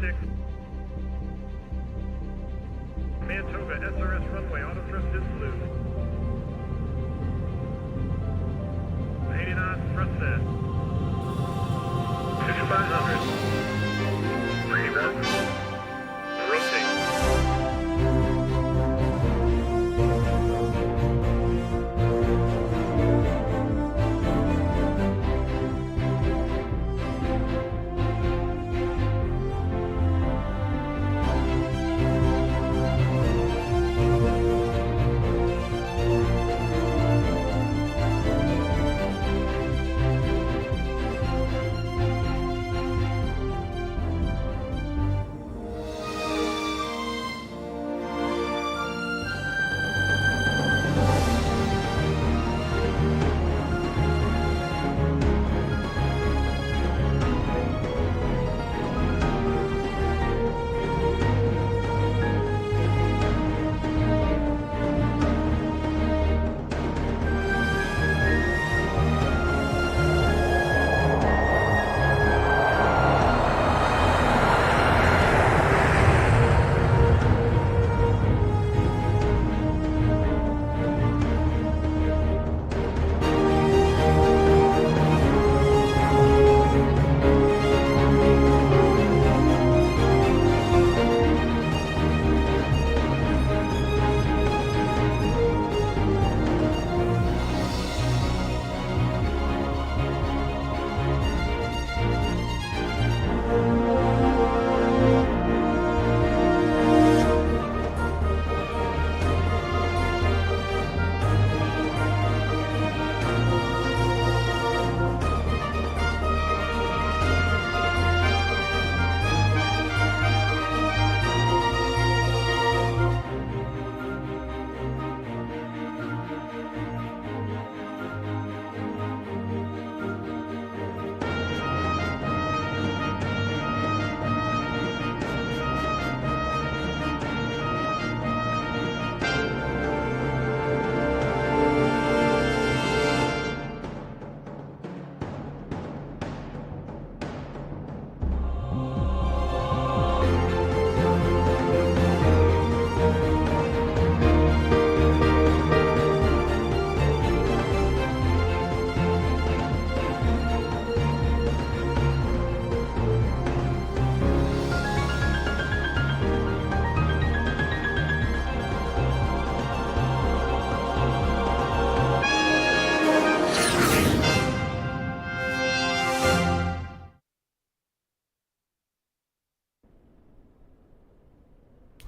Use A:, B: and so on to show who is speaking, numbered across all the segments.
A: 6. Command Toga, SRS runway, auto thrust is blue. 80 knots, thrust set. 5500. 3-1. Rotate.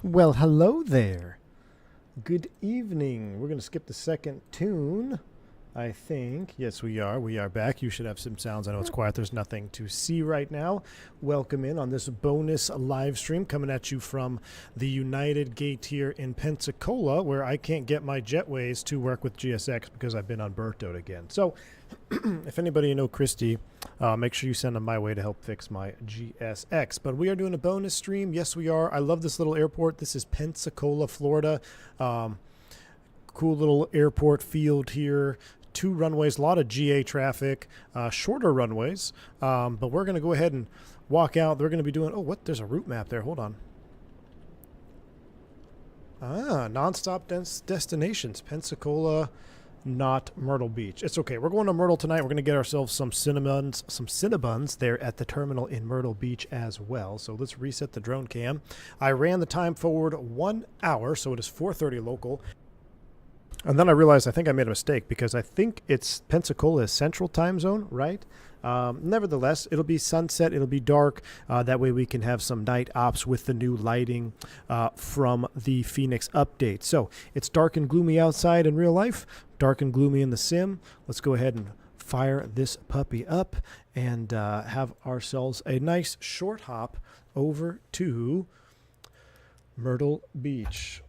B: Well, hello there. Good evening. We're going to skip the second tune, I think. Yes, we are. We are back. You should have some sounds. I know it's quiet. There's nothing to see right now. Welcome in on this bonus live stream coming at you from the United Gate here in Pensacola, where I can't get my jetways to work with GSX because I've been on Bertode again. So if anybody you know Christy, make sure you send them my way to help fix my GSX. But we are doing a bonus stream. Yes, we are. I love this little airport. This is Pensacola, Florida. Cool little airport field here. 2 runways, a lot of GA traffic, shorter runways. But we're going to go ahead and walk out. They're going to be doing, oh, what? There's a route map there. Hold on. Nonstop destinations. Pensacola, not Myrtle Beach. It's okay. We're going to Myrtle tonight. We're going to get ourselves some Cinnabons there at the terminal in Myrtle Beach as well. So let's reset the drone cam. I ran the time forward 1 hour, so it is 4:30 local. And then I realized I think I made a mistake because I think it's Pensacola is Central Time Zone, right? Nevertheless, it'll be sunset. It'll be dark. That way we can have some night ops with the new lighting from the Fenix update. So it's dark and gloomy outside in real life, dark and gloomy in the sim. Let's go ahead and fire this puppy up and have ourselves a nice short hop over to Myrtle Beach.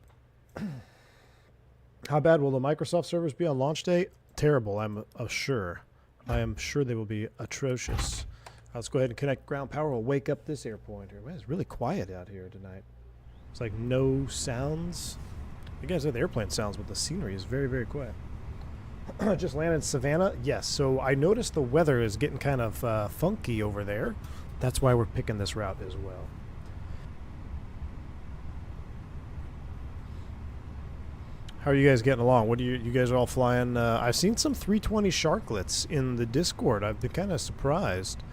B: How bad will the Microsoft servers be on launch day? Terrible, I'm sure. I am sure they will be atrocious. Let's go ahead and connect ground power. We'll wake up this airport here. Man, it's really quiet out here tonight. It's like no sounds. You guys have the airplane sounds, but the scenery is very, very quiet. Just landed in Savannah. Yes, so I noticed the weather is getting kind of funky over there. That's why we're picking this route as well. How are you guys getting along? What do you guys are all flying? I've seen some 320 SHARKlets in the Discord. I've been kind of surprised.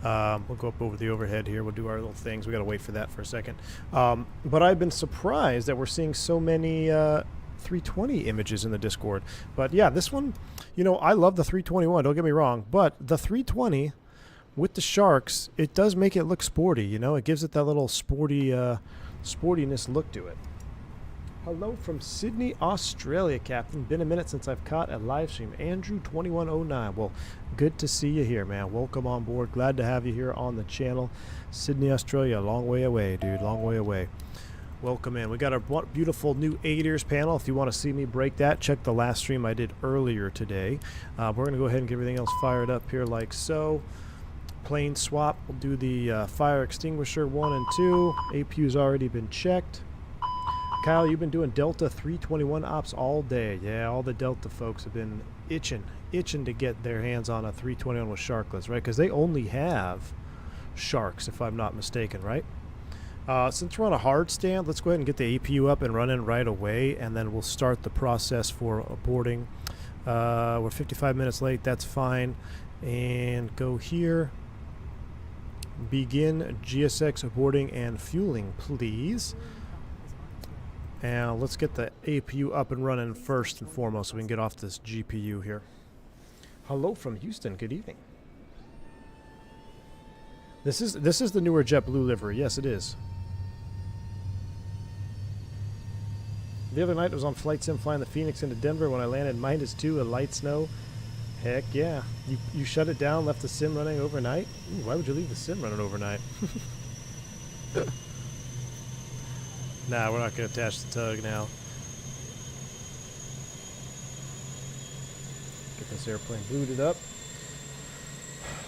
B: We'll go up over the overhead here. We'll do our little things. We got to wait for that for a second. But I've been surprised that we're seeing so many 320 images in the Discord. But yeah, this one, you know, I love the 321. Don't get me wrong. But the 320 with the sharks, it does make it look sporty. You know, it gives it that little sporty, sportiness look to it. Hello from Sydney, Australia, Captain. Been a minute since I've caught a live stream. Andrew2109. Well, good to see you here, man. Welcome on board. Glad to have you here on the channel. Sydney, Australia. Long way away, dude. Long way away. Welcome in. We got a beautiful new ADERS panel. If you want to see me break that, check the last stream I did earlier today. We're going to go ahead and get everything else fired up here like so. Plane swap. We'll do the fire extinguisher 1 and 2. APU's already been checked. Kyle, you've been doing Delta 321 ops all day. Yeah, all the Delta folks have been itching to get their hands on a 321 with sharklets, right? Because they only have sharks, if I'm not mistaken, right? Since we're on a hard stand, let's go ahead and get the APU up and running right away, and then we'll start the process for boarding. We're 55 minutes late. That's fine. And go here. Begin GSX boarding and fueling, please. And let's get the APU up and running first and foremost so we can get off this GPU here. Hello from Houston. Good evening. This is the newer JetBlue livery. Yes, it is. The other night I was on flight sim flying the Phoenix into Denver when I landed -2, a light snow. Heck yeah. You shut it down, left the sim running overnight? Ooh, why would you leave the sim running overnight? Nah, we're not going to attach the tug now. Get this airplane booted up.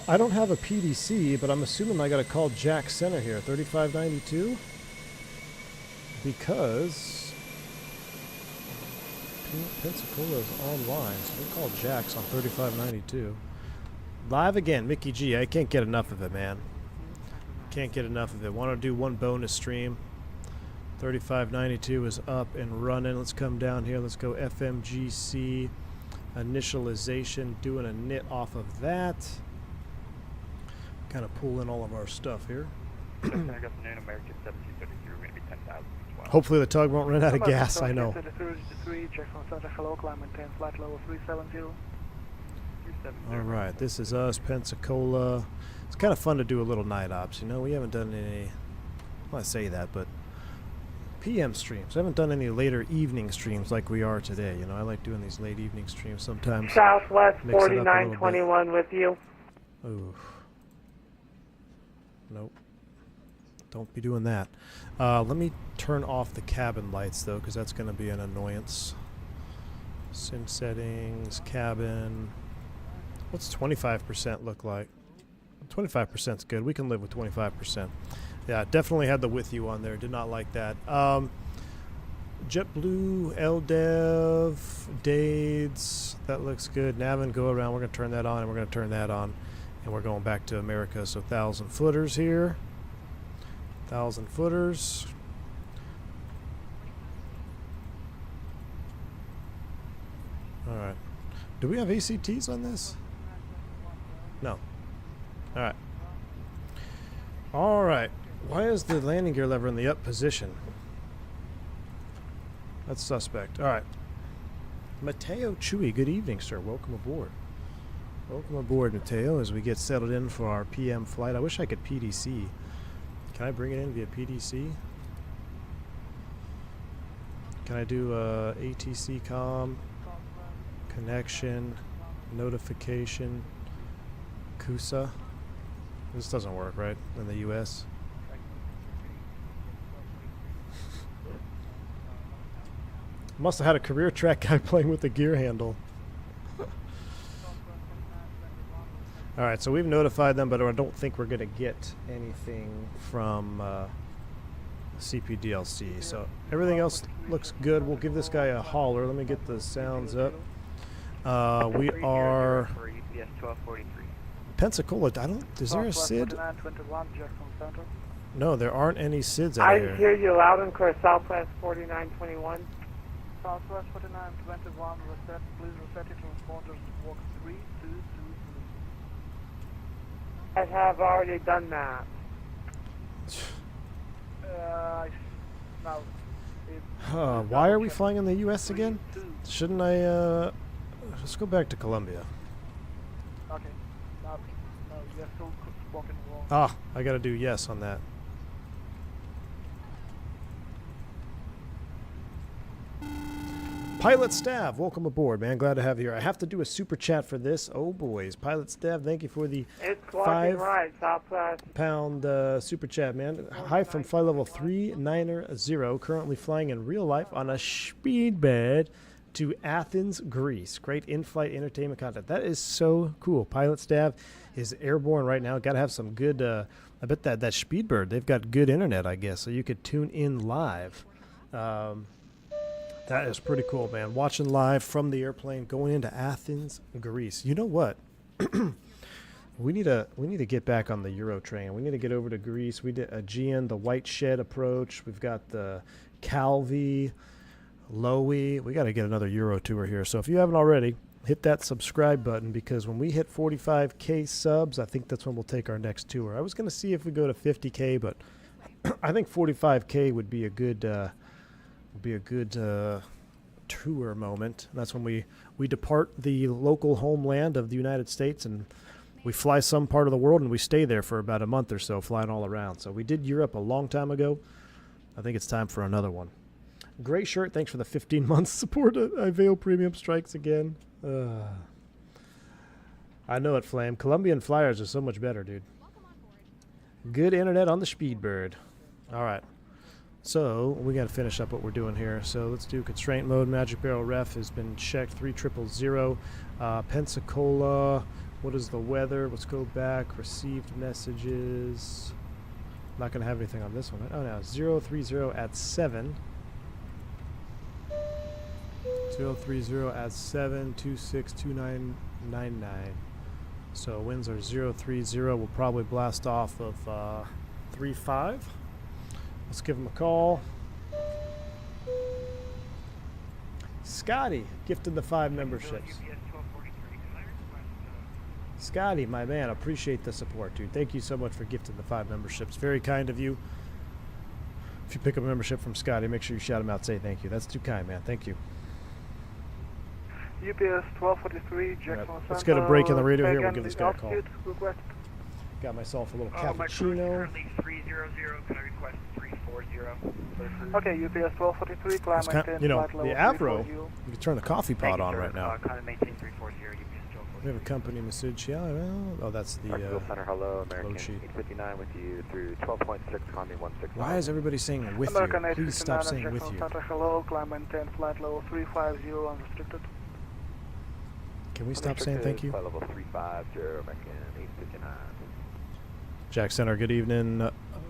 B: I don't have a PDC, but I'm assuming I got to call Jack Center here, 3592. Because Pensacola's online, so we'll call Jack's on 3592. Live again, Mickey G. I can't get enough of it, man. Can't get enough of it. Want to do one bonus stream. 3592 is up and running. Let's come down here. Let's go FMGC initialization, doing a knit off of that. Kind of pull in all of our stuff here. Hopefully the tug won't run out of gas, I know. Alright, this is us, Pensacola. It's kind of fun to do a little night ops, you know. We haven't done any, well, I say that, but PM streams. I haven't done any later evening streams like we are today. You know, I like doing these late evening streams sometimes.
C: Southwest 4921 with you.
B: Ooh. Nope. Don't be doing that. Let me turn off the cabin lights though, because that's going to be an annoyance. Sim settings, cabin. What's 25% look like? 25% is good. We can live with 25%. Yeah, definitely had the with you on there. Did not like that. JetBlue, LDev, Dades. That looks good. Navin, go around. We're going to turn that on, and we're going to turn that on. And we're going back to America. So 1,000 footers here. 1,000 footers. All right. Do we have ACTs on this? No. All right. All right. Why is the landing gear lever in the up position? That's suspect. All right. Mateo Chewy, good evening, sir. Welcome aboard. Welcome aboard, Mateo, as we get settled in for our PM flight. I wish I could PDC. Can I bring it in via PDC? Can I do ATC comm, connection, notification, CUSA? This doesn't work, right, in the US? Must have had a career track guy playing with the gear handle. Alright, so we've notified them, but I don't think we're going to get anything from CPDLC. So everything else looks good. We'll give this guy a holler. Let me get the sounds up. We are Pensacola. Is there a SID? No, there aren't any SIDs out here.
C: I hear you loud and clear, Southwest 4921.
D: Southwest 4921, reset, please reset your transponders to walk 3222.
C: I have already done that.
D: Now,
B: Why are we flying in the U.S. again? Shouldn't I, let's go back to Colombia.
D: Okay, now, you're still walking wrong.
B: Ah, I gotta do yes on that. Pilot Stav, welcome aboard, man. Glad to have you here. I have to do a super chat for this. Oh, boys. Pilot Stav, thank you for the
C: It's walking right, Southwest.
B: £5 super chat, man. Hi from flight level 390, currently flying in real life on a speedbed to Athens, Greece. Great in-flight entertainment content. That is so cool. Pilot Stav is airborne right now. Got to have some good, I bet that Speedbird, they've got good internet, I guess, so you could tune in live. That is pretty cool, man. Watching live from the airplane going into Athens, Greece. You know what? we need to get back on the Euro train. We need to get over to Greece. We did Aegean, the White Shed approach. We've got the Calvi, Lowy. We got to get another Euro tour here. So if you haven't already, hit that subscribe button, because when we hit 45K subs, I think that's when we'll take our next tour. I was going to see if we go to 50K, but I think 45K would be a good tour moment. That's when we depart the local homeland of the United States and we fly some part of the world and we stay there for about a month or so, flying all around. So we did Europe a long time ago. I think it's time for another one. Great shirt. Thanks for the 15 months support. Iveo Premium strikes again. I know it, Flame. Colombian flyers are so much better, dude. Good internet on the Speedbird. All right. So we got to finish up what we're doing here. So let's do constraint mode. Magic Barrel ref has been checked. 3000. Pensacola. What is the weather? Let's go back. Received messages. Not going to have anything on this one. Oh, no. 030 at 7. 030 at 7. 262999. So winds are 030. We'll probably blast off of 35. Let's give him a call. Scotty, gifted the 5 memberships. Scotty, my man, appreciate the support, dude. Thank you so much for gifting the 5 memberships. Very kind of you. If you pick up a membership from Scotty, make sure you shout him out, say thank you. That's too kind, man. Thank you.
D: UPS 1243, Jackson
B: Right. Let's get a break in the radio here. We'll give this guy a call.
D: Request.
B: Got myself a little
A: My cruise is
B: cappuccino.
A: currently 300. Can I request 340?
D: Okay, UPS 1243, climb
B: It's
D: and
B: kind, you know,
D: flight level
B: the Avro,
D: 340.
B: you can turn the coffee pot on right now.
A: Kind of maintain 340.
B: We have a company message. Yeah, well, oh, that's the
E: Center, hello,
B: load
E: American
B: sheet.
E: 859 with you through 12.6, climbing 16.
B: Why is everybody saying with
D: American
B: you? Please stop
D: 859
B: saying
D: and
B: with
D: Jackson
B: you.
D: Center, hello, climb and 10, flight level 350, unrestricted.
B: Can we stop saying thank you?
E: Flight level 350, American 859.
B: Jack Center, good evening.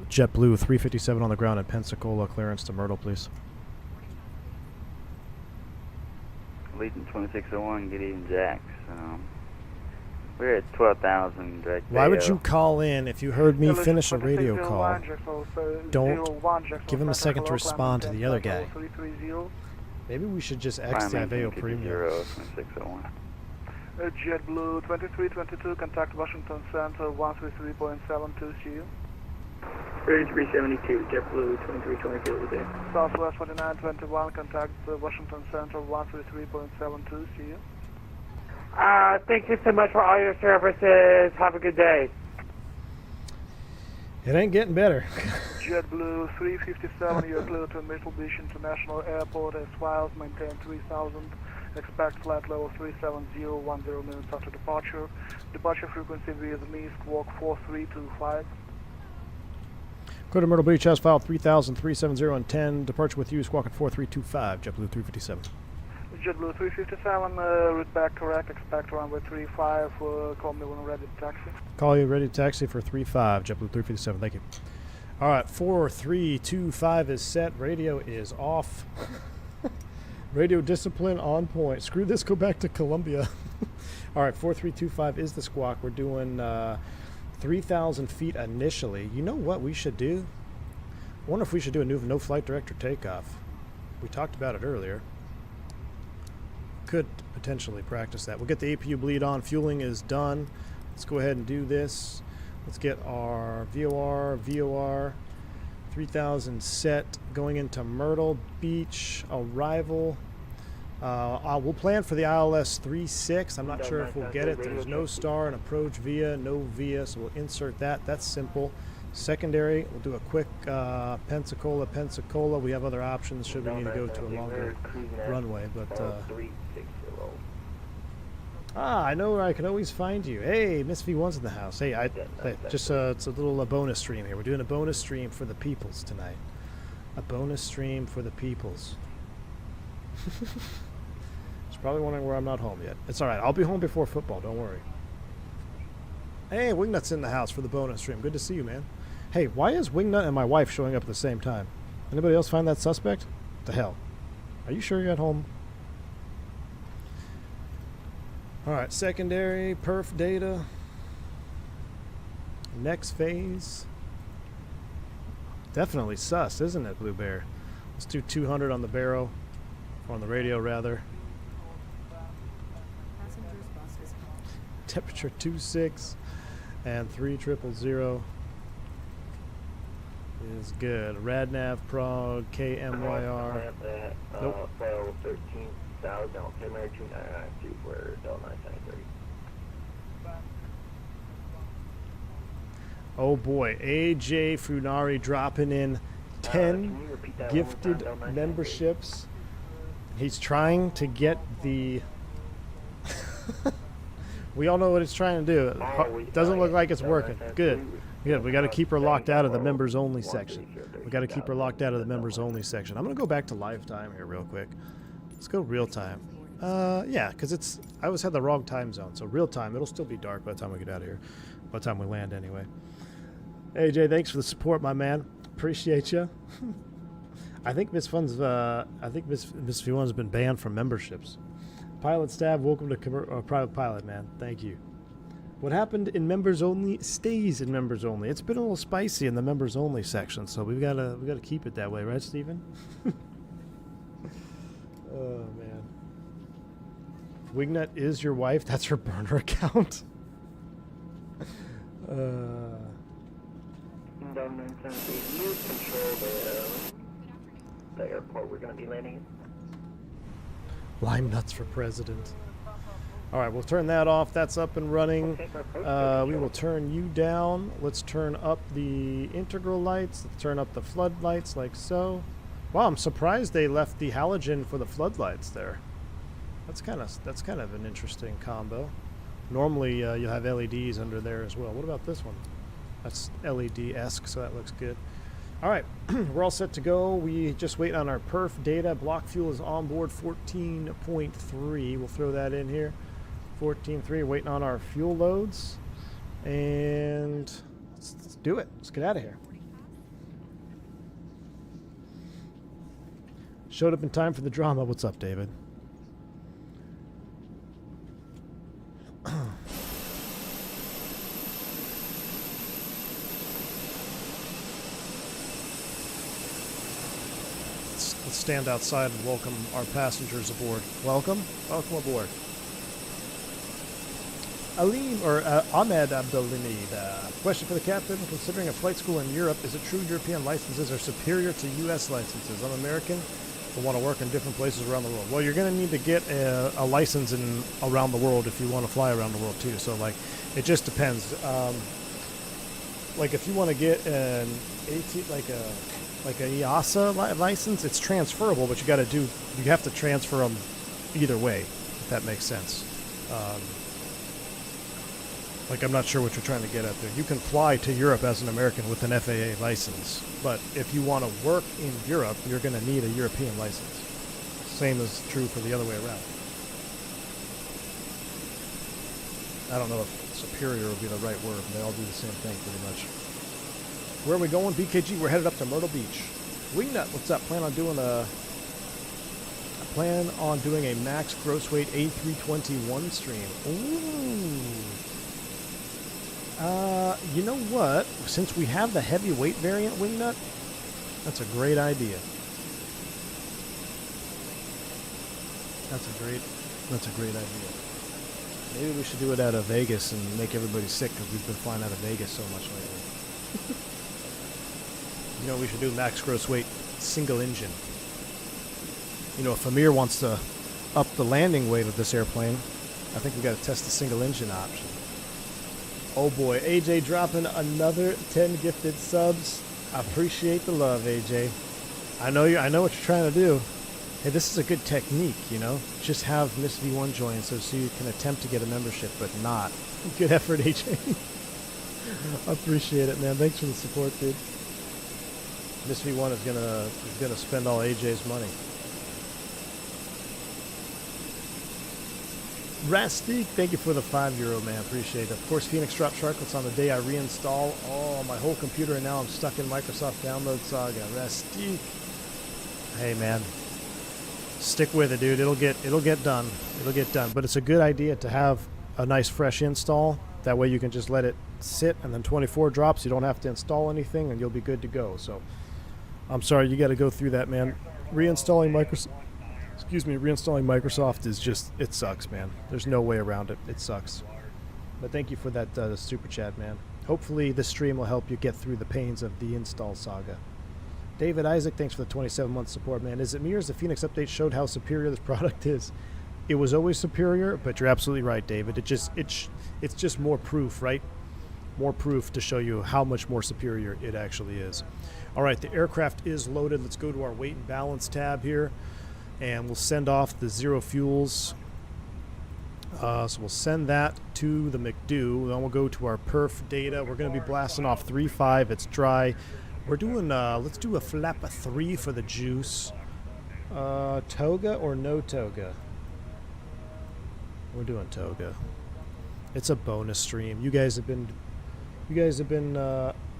B: JetBlue 357 on the ground in Pensacola. Clearance to Myrtle, please.
F: Legion 2601, good evening, Jack. We're at 12,000 direct.
B: Why would you call in if you heard me finish a radio call? Don't give him a second to respond to the other guy. Maybe we should just X the Aveo Premium.
F: 2601.
D: JetBlue 2322, contact Washington Center 133.72, see you.
G: 3372, JetBlue 2322 over there.
D: Southwest 4921, contact Washington Center 133.72, see you.
C: Thank you so much for all your services. Have a good day.
B: It ain't getting better.
D: JetBlue 357, you're clear to Mitsubishi International Airport as files, maintain 3000. Expect flight level 370, 10 minutes after departure. Departure frequency via the ME, squawk 4325.
B: Go to Myrtle Beach, house file 3000, 370, and 10. Departure with you, squawk at 4325, JetBlue 357.
D: JetBlue 357, route back correct, expect runway 35, call me when ready to taxi.
B: Call you ready to taxi for 35, JetBlue 357, thank you. All right, 4325 is set, radio is off. Radio discipline on point. Screw this, go back to Columbia. All right, 4325 is the squawk. We're doing 3,000 feet initially. You know what we should do? I wonder if we should do a new no flight director takeoff. We talked about it earlier. could potentially practice that. We'll get the APU bleed on. Fueling is done. Let's go ahead and do this. Let's get our VOR 3000 set going into Myrtle Beach arrival. We'll plan for the ILS 36. I'm not sure if we'll get it. There's no star and approach via, no via, so we'll insert that. That's simple. Secondary, we'll do a quick Pensacola. We have other options should we need to go to a longer runway, but I know where I can always find you. Hey, Miss V1's in the house. Hey, it's a little bonus stream here. We're doing a bonus stream for the peoples tonight. A bonus stream for the peoples. She's probably wondering where I'm not home yet. It's all right. I'll be home before football. Don't worry. Hey, Wingnut's in the house for the bonus stream. Good to see you, man. Hey, why is Wingnut and my wife showing up at the same time? Anybody else find that suspect? What the hell? Are you sure you're at home? Alright, secondary, perf data. Next phase. Definitely sus, isn't it, Blue Bear? Let's do 200 on the barrel. Or on the radio, rather. Temperature 26 and 3000 is good. Radnav Prague KMYR. Nope.
G: 13,000 altimeter 2992 for Delta 9930.
B: Oh boy, AJ Funari dropping in 10 gifted memberships. He's trying to get the... We all know what it's trying to do. Doesn't look like it's working. Good. Good. We got to keep her locked out of the members only section. We got to keep her locked out of the members only section. I'm going to go back to live time here real quick. Let's go real time. Yeah, because I always had the wrong time zone. So real time, it'll still be dark by the time we get out of here. By the time we land anyway. AJ, thanks for the support, my man. Appreciate you. I think Miss Fun's Miss V1's been banned from memberships. Pilot staff, welcome to private pilot, man. Thank you. What happened in members only stays in members only. It's been a little spicy in the members only section, so we gotta keep it that way, right, Steven? Oh man. Wingnut is your wife. That's her burner account.
G: You control the airport we're going to be landing in.
B: Lime nuts for president. All right, we'll turn that off. That's up and running. We will turn you down. Let's turn up the integral lights. Let's turn up the floodlights like so. Wow, I'm surprised they left the halogen for the floodlights there. That's kind of an interesting combo. Normally you'll have LEDs under there as well. What about this one? That's LED-esque, so that looks good. All right, we're all set to go. We just wait on our perf data. Block fuel is on board 14.3. We'll throw that in here. 14.3, waiting on our fuel loads. And let's do it. Let's get out of here. Showed up in time for the drama. What's up, David? Let's stand outside and welcome our passengers aboard. Welcome. Welcome aboard. Alim, or Ahmed Abdelhamid, question for the captain. Considering a flight school in Europe, is it true European licenses are superior to U.S. licenses? I'm American, but want to work in different places around the world. Well, you're going to need to get a license around the world if you want to fly around the world too. So, like, it just depends. Like, if you want to get an like a EASA license, it's transferable, but you have to transfer them either way, if that makes sense. Like, I'm not sure what you're trying to get at there. You can fly to Europe as an American with an FAA license, but if you want to work in Europe, you're going to need a European license. Same is true for the other way around. I don't know if superior would be the right word. They all do the same thing pretty much. Where are we going? BKG, we're headed up to Myrtle Beach. Wingnut, what's up? Plan on doing a max gross weight A320 stream. Ooh. You know what? Since we have the heavyweight variant Wingnut, that's a great idea. That's a great idea. Maybe we should do it out of Vegas and make everybody sick because we've been flying out of Vegas so much lately. You know what we should do? Max gross weight, single engine. You know, if Amir wants to up the landing weight of this airplane, I think we got to test the single engine option. Oh boy, AJ dropping another 10 gifted subs. I appreciate the love, AJ. I know what you're trying to do. Hey, this is a good technique, you know? Just have Miss V1 join so you can attempt to get a membership, but not. Good effort, AJ. I appreciate it, man. Thanks for the support, dude. Miss V1 is gonna spend all AJ's money. Rastik, thank you for the €5, man. Appreciate it. Of course, Phoenix dropped SHARKlets on the day I reinstall. Oh, my whole computer, and now I'm stuck in Microsoft Download Saga. Rastik. Hey, man. Stick with it, dude. It'll get done. It'll get done. But it's a good idea to have a nice fresh install. That way you can just let it sit, and then 24 drops. You don't have to install anything, and you'll be good to go. So, I'm sorry, you got to go through that, man. Reinstalling Microsoft is just, it sucks, man. There's no way around it. It sucks. But thank you for that super chat, man. Hopefully this stream will help you get through the pains of the install saga. David Isaac, thanks for the 27-month support, man. Is it me or has the Phoenix update showed how superior this product is? It was always superior, but you're absolutely right, David. It's just more proof, right? More proof to show you how much more superior it actually is. All right, the aircraft is loaded. Let's go to our weight and balance tab here, and we'll send off the zero fuels. So we'll send that to the McDo. Then we'll go to our perf data. We're going to be blasting off 3.5. It's dry. We're doing, let's do a flap 3 for the juice. Toga or no Toga? We're doing Toga. It's a bonus stream. You guys have been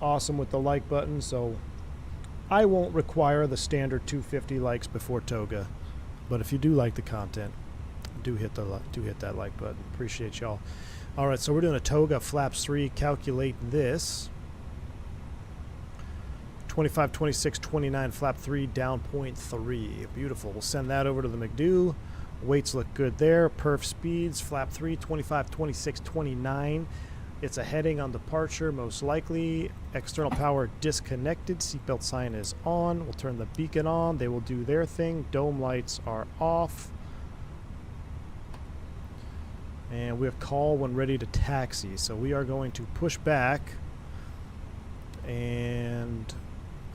B: awesome with the like button, so I won't require the standard 250 likes before Toga. But if you do like the content, do hit that like button. Appreciate y'all. All right, so we're doing a Toga flaps 3. Calculate this. 25, 26, 29, flap 3, down 0.3. Beautiful. We'll send that over to the McDo. Weights look good there. Perf speeds, flap 3, 25, 26, 29. It's a heading on departure, most likely. External power disconnected. Seatbelt sign is on. We'll turn the beacon on. They will do their thing. Dome lights are off. And we have call when ready to taxi. So we are going to push back. And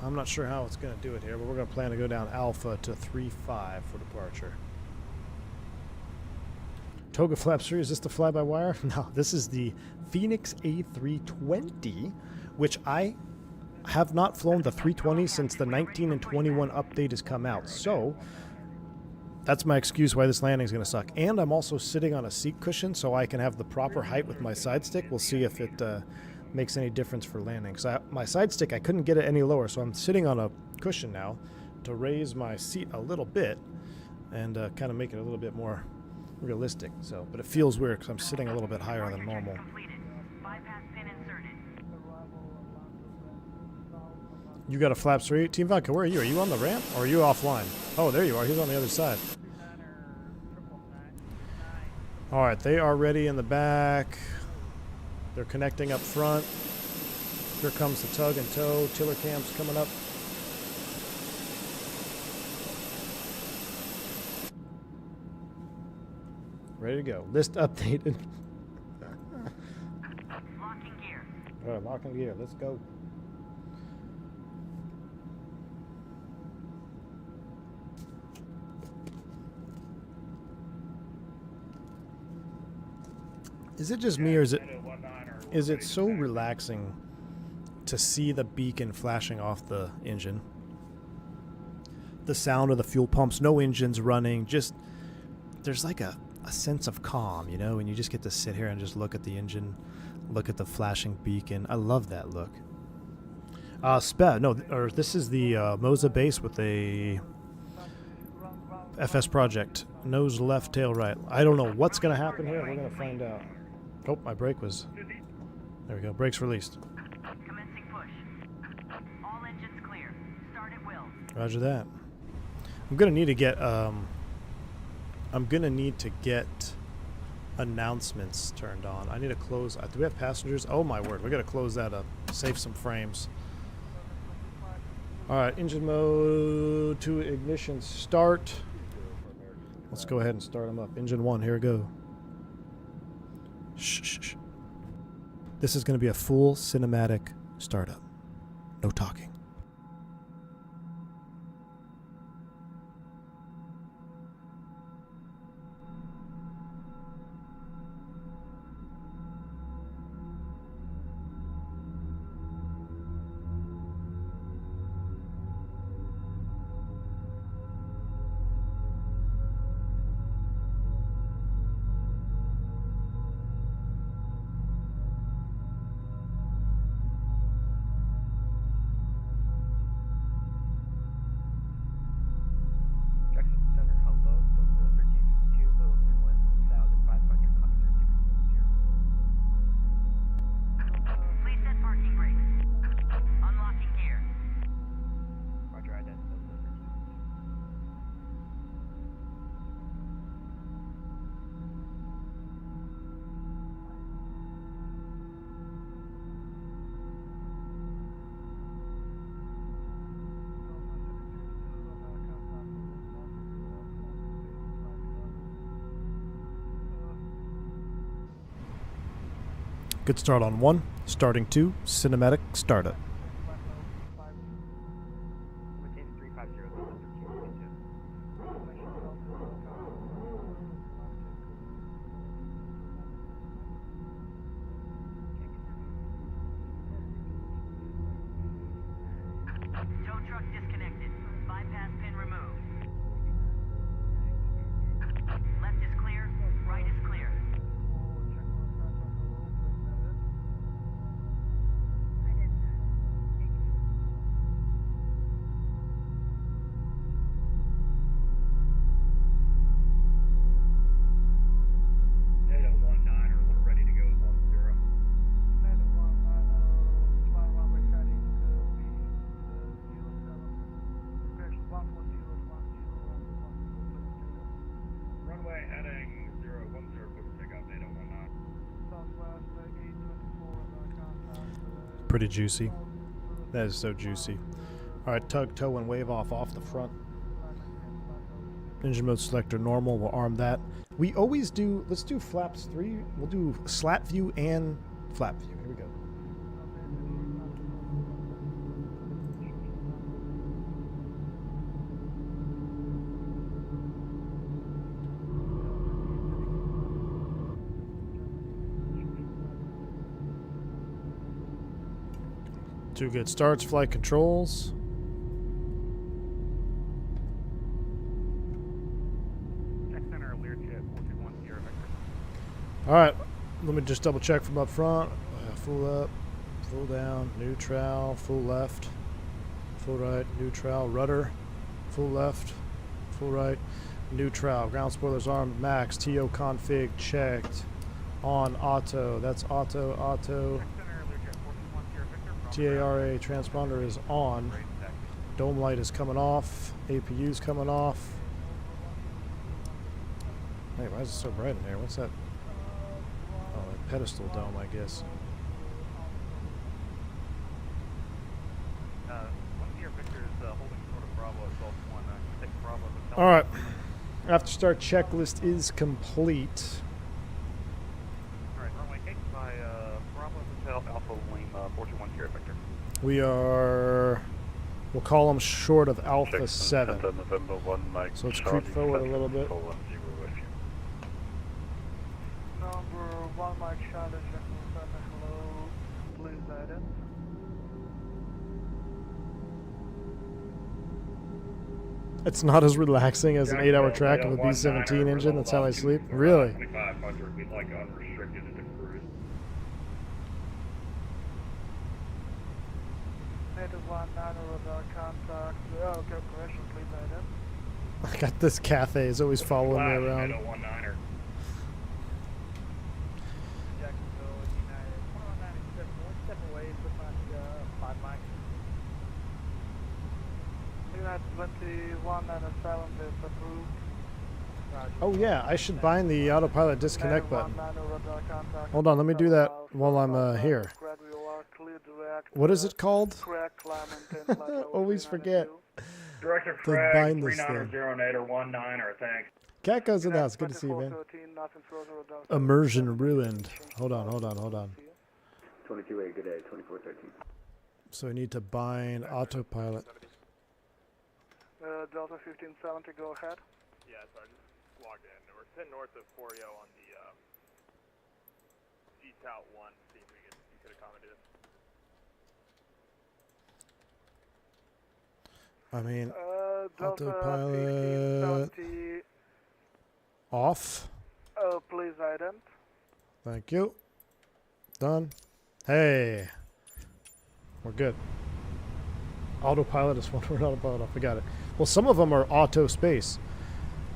B: I'm not sure how it's going to do it here, but we're going to plan to go down Alpha to 3.5 for departure. Toga flaps 3, is this the fly-by-wire? No, this is the Fenix A320, which I have not flown the 320 since the 19 and 21 update has come out. So that's my excuse why this landing is going to suck. And I'm also sitting on a seat cushion so I can have the proper height with my side stick. We'll see if it makes any difference for landing. So my side stick, I couldn't get it any lower, so I'm sitting on a cushion now to raise my seat a little bit and kind of make it a little bit more realistic. So, but it feels weird because I'm sitting a little bit higher than normal. You got a flaps 3. Team Vodka, where are you? Are you on the ramp or are you offline? Oh, there you are. He's on the other side. All right, they are ready in the back. They're connecting up front. Here comes the tug and tow. Tiller cam's coming up. Ready to go. List updated.
H: Locking gear.
B: All right, locking gear. Let's go. Is it just me, or is it so relaxing to see the beacon flashing off the engine? The sound of the fuel pumps, no engines running, just there's like a sense of calm, you know, and you just get to sit here and just look at the engine, look at the flashing beacon. I love that look. This is the Moza base with a FSprojects. Nose left, tail right. I don't know what's going to happen here. We're going to find out. Oh, my brake was... There we go. Brakes released.
H: Commencing push. All engines clear. Start at will.
B: Roger that. I'm going to need to get... I'm gonna need to get announcements turned on. I need to close. Do we have passengers? Oh my word, we gotta close that up. Save some frames. Alright, engine mode to ignition start. Let's go ahead and start them up. Engine 1, here we go. Shh, shh, shh. This is gonna be a full cinematic startup. No talking. Good start on 1, starting 2, cinematic startup.
H: Tow truck disconnected. Bypass pin removed. Left is clear. Right is clear.
B: Pretty juicy. That is so juicy. Alright, tug, tow, and wave off the front. Engine mode selector normal, we'll arm that. We always do, let's do flaps 3. We'll do slat view and flap view. Here we go. Two good starts, flight controls. Alright, let me just double check from up front. Full up, full down, neutral, full left, full right, neutral, rudder, full left, full right, neutral. Ground spoilers armed, max, TO config checked. On auto, that's auto, auto. TARA transponder is on. Dome light is coming off. APU's coming off. Hey, why is it so bright in here? What's that? Oh, a pedestal dome, I guess. Alright. After start checklist is complete.
D: Alright, runway take by Bravo Hotel Alpha Lima 421 Sierra Victor.
B: We are, we'll call them short of Alpha 7.
F: November 1, Mike.
B: So let's creep forward a little bit.
D: Number 1 Mike Charlotte, hello, please guidance.
B: It's not as relaxing as an 8-hour track of a B-17 engine. That's how I sleep. Really?
A: 2500, we'd like unrestricted into cruise.
D: Native 1 9 radar contact. Oh, okay, correction, please guidance.
B: I got this Cathay is always following me around.
A: 8019er.
D: Jacksonville, United 2197, one step away with my 5 mic. United 2197 is approved.
B: Oh yeah, I should bind the autopilot disconnect button. Hold on, let me do that while I'm here. What is it called? Always forget.
A: Director
B: To
A: Craig,
B: bind this
A: 3909 or 19, or thanks.
B: Cat goes in the house. Good to see you, man. Immersion ruined. Hold on.
E: 22-8, good day, 2413.
B: So we need to bind autopilot.
D: Delta 1570, go ahead.
A: Yeah, so I just logged in. We're sitting north of Forio on the G-Tout 1. See if you could accommodate us.
B: I mean,
D: Delta
B: autopilot
D: 1570,
B: off.
D: please ident.
B: Thank you. Done. Hey. We're good. Autopilot is one word, autopilot off. We got it. Well, some of them are auto space.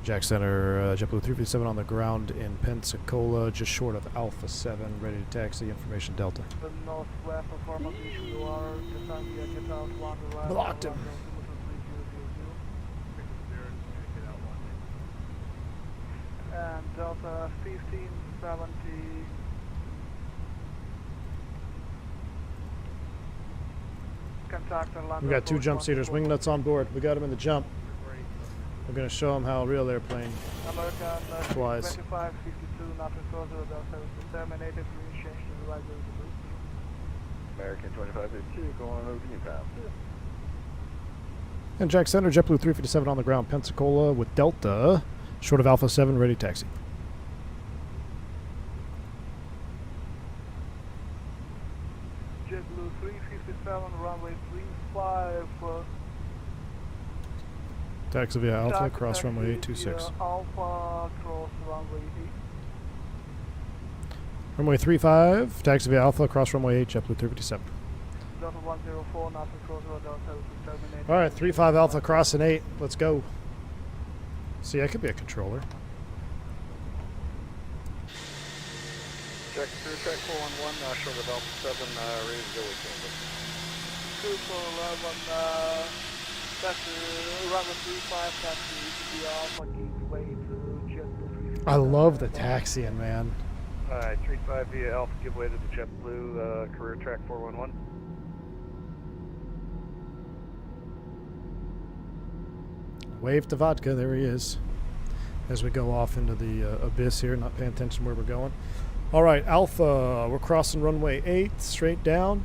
B: Jack Center, JetBlue 357 on the ground in Pensacola, just short of Alpha 7, ready to taxi. Information Delta.
D: The northwest performance issue are the time we get out one arrival.
B: Blocked him.
D: And Delta 1570.
B: We got 2 jump seaters, wing nuts on board. We got them in the jump. We're going to show them how a real airplane flies.
D: 2552, nothing further, Delta terminated, green change to the right of the boost.
E: American 2552, going over the path.
B: And Jack Center, JetBlue 357 on the ground, Pensacola with Delta, short of Alpha 7, ready taxi.
D: JetBlue 357, runway 35.
B: Taxi via Alpha, cross runway 826.
D: Alpha, cross runway 8.
B: Runway 35, taxi via Alpha, cross runway 8, JetBlue 357.
D: Delta 104, nothing further, Delta terminated.
B: All right, 35 Alpha, crossing 8. Let's go. See, I could be a controller.
E: Check through track 411, short of Alpha 7, ready to go with Canvas.
D: 2411, that's runway 35, taxi via Alpha, gateway to JetBlue 357.
B: I love the taxiing, man.
E: Alright, 35 via Alpha, give way to the JetBlue, career track 411.
B: Wave to vodka, there he is. As we go off into the abyss here, not paying attention where we're going. All right, Alpha, we're crossing runway 8, straight down.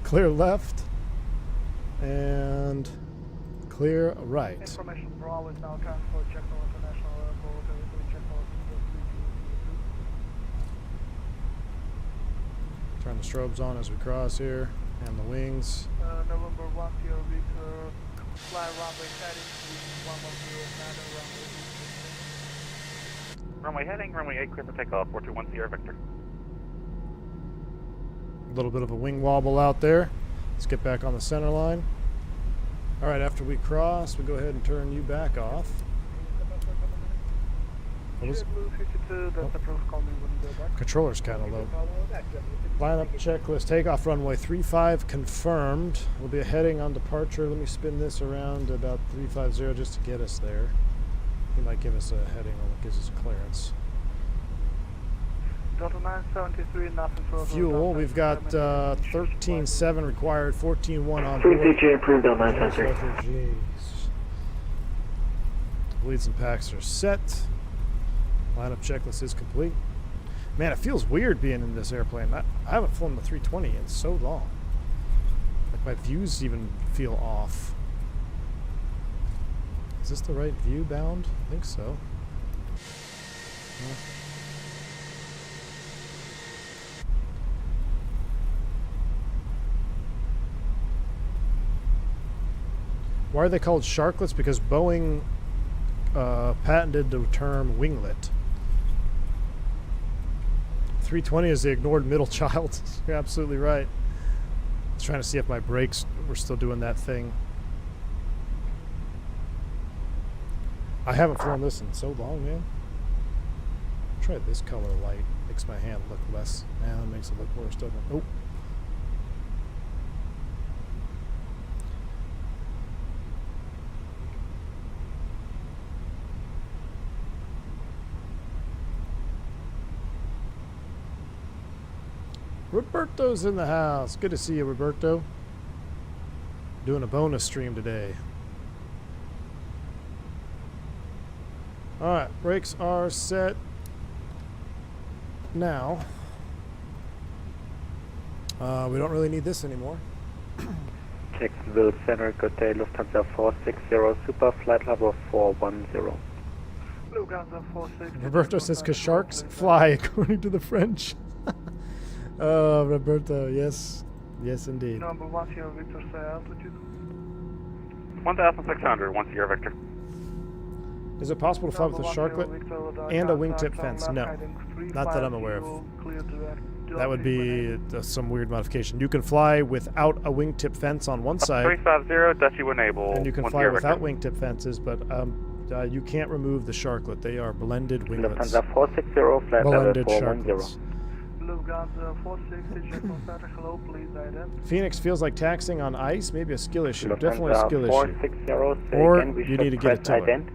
B: Clear left. And clear right.
D: Information Bravo is now transferred to Checkpoint International Airport.
B: Turn the strobes on as we cross here. And the wings.
D: November 1 Sierra Victor, fly runway heading to 110
F: Runway heading, runway 8, clear for takeoff, 421 Sierra Victor.
B: A little bit of a wing wobble out there. Let's get back on the center line. All right, after we cross, we go ahead and turn you back off. Controller's kind of low. Lineup checklist. Takeoff runway 35 confirmed. We'll be a heading on departure. Let me spin this around to about 350 just to get us there. He might give us a heading or gives us a clearance.
D: Delta 973, nothing further.
B: Fuel, we've got 13.7 required, 14.1 on board.
G: 3CG approved on 973.
B: Jeez. Leads and packs are set. Lineup checklist is complete. Man, it feels weird being in this airplane. I haven't flown the 320 in so long. Like my views even feel off. Is this the right view bound? I think so. Why are they called SHARKlets? Because Boeing patented the term winglet. 320 is the ignored middle child. You're absolutely right. I was trying to see if my brakes were still doing that thing. I haven't flown this in so long, man. Try this color light. Makes my hand look less. Man, it makes it look worse, doesn't it? Oh. Roberto's in the house. Good to see you, Roberto. Doing a bonus stream today. Alright, brakes are set now. We don't really need this anymore.
G: Jacksonville Center, good day, Lufthansa 460, super, flight level 410.
D: Lufthansa 460.
B: Roberto says, because sharks fly, according to the French. Oh, Roberto, yes. Yes, indeed.
D: Number 1 Sierra Victor, say altitude.
F: 1,600, 1 Sierra Victor.
B: Is it possible to fly with a SHARKlet and a wingtip fence? No. Not that I'm aware of. That would be some weird modification. You can fly without a wingtip fence on one side.
F: 350, Dutchy will enable.
B: And you can
F: 1
B: fly
F: Sierra
B: without
F: Victor.
B: wingtip fences, but you can't remove the SHARKlet. They are blended winglets.
G: Lufthansa 460, flight
B: Blended
G: level 410.
B: SHARKlets.
D: Lufthansa 460, Jacksonville Center, hello, please identify.
B: Phoenix feels like taxing on ice. Maybe a skill issue.
G: Lufthansa
B: Definitely a skill issue.
G: 460, say
B: Or
G: again, we
B: you
G: should
B: need to get
G: press
B: it to it.
G: ident.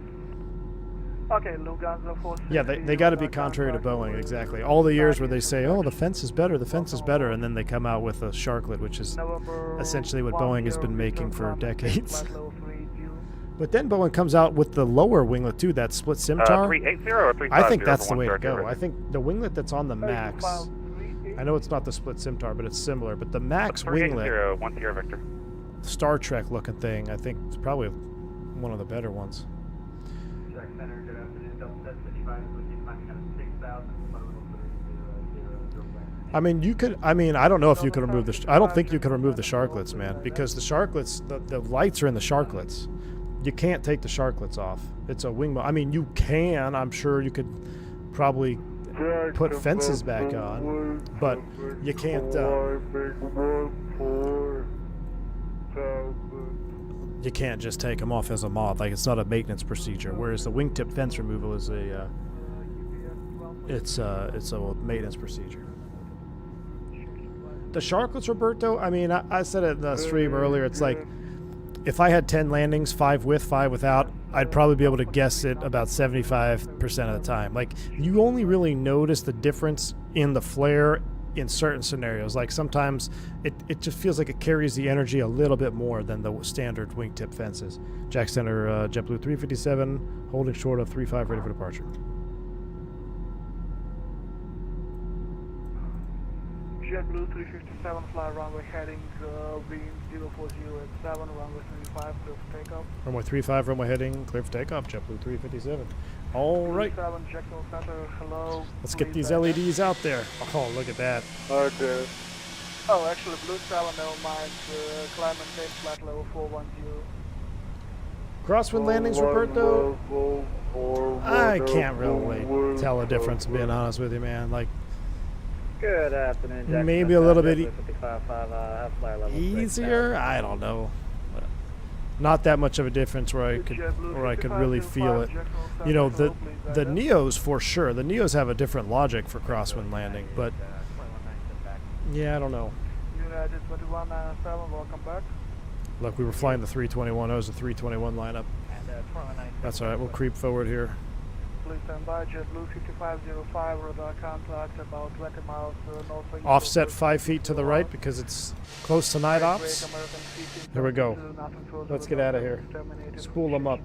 D: Okay, Lufthansa 460.
B: Yeah, they got to be contrary to Boeing, exactly. All the years where they say, oh, the fence is better, and then they come out with a SHARKlet, which is essentially what Boeing has been making for decades. But then Boeing comes out with the lower winglet too, that split scimitar.
F: 380 or 350.
B: I think that's the
F: for 1
B: way to
F: Sierra
B: go.
F: Victor.
B: I think the winglet that's on the Max, I know it's not the split scimitar, but it's similar. But the Max winglet,
F: 380, 1 Sierra Victor.
B: Star Trek looking thing, I think it's probably one of the better ones. I mean, you could. I mean, I don't know if you could remove the. I don't think you could remove the SHARKlets, man, because the SHARKlets, the lights are in the SHARKlets. You can't take the SHARKlets off. It's a wing. I mean, you can. I'm sure you could probably put fences back on, but you can't. You can't just take them off as a mod. Like, it's not a maintenance procedure. Whereas the wingtip fence removal is a. It's a maintenance procedure. The SHARKlets, Roberto, I mean, I said it in the stream earlier, it's like, if I had 10 landings, 5 with, 5 without, I'd probably be able to guess it about 75% of the time. Like, you only really notice the difference in the flare in certain scenarios. Like, sometimes it just feels like it carries the energy a little bit more than the standard wingtip fences. Jack Center, JetBlue 357, holding short of 35, ready for departure.
D: JetBlue 357, fly runway heading wind 040 at 7, runway 35, clear for takeoff.
B: Runway 35, runway heading, clear for takeoff, JetBlue 357. All right.
D: 7, Jacksonville Center, hello.
B: Let's get these LEDs out there. Oh, look at that.
D: Okay. Oh, actually, Blue 7, never mind. Climb and take flight level 410.
B: Crosswind landings, Roberto? I can't really tell a difference, being honest with you, man. Like,
G: Good afternoon,
B: maybe a little bit
G: easier.
B: easier. I don't know. Not that much of a difference where I could really feel it. You know, the Neos for sure. The Neos have a different logic for crosswind landing, but yeah, I don't know.
D: United 2197, welcome back.
B: Look, we were flying the 321. It was a 321 lineup. That's all right. We'll creep forward here.
D: Please stand by, JetBlue 5505, radar contact about 20 miles north of
B: Offset 5 feet to the right because it's close to night ops. Here we go. Let's get out of here. Spool them up.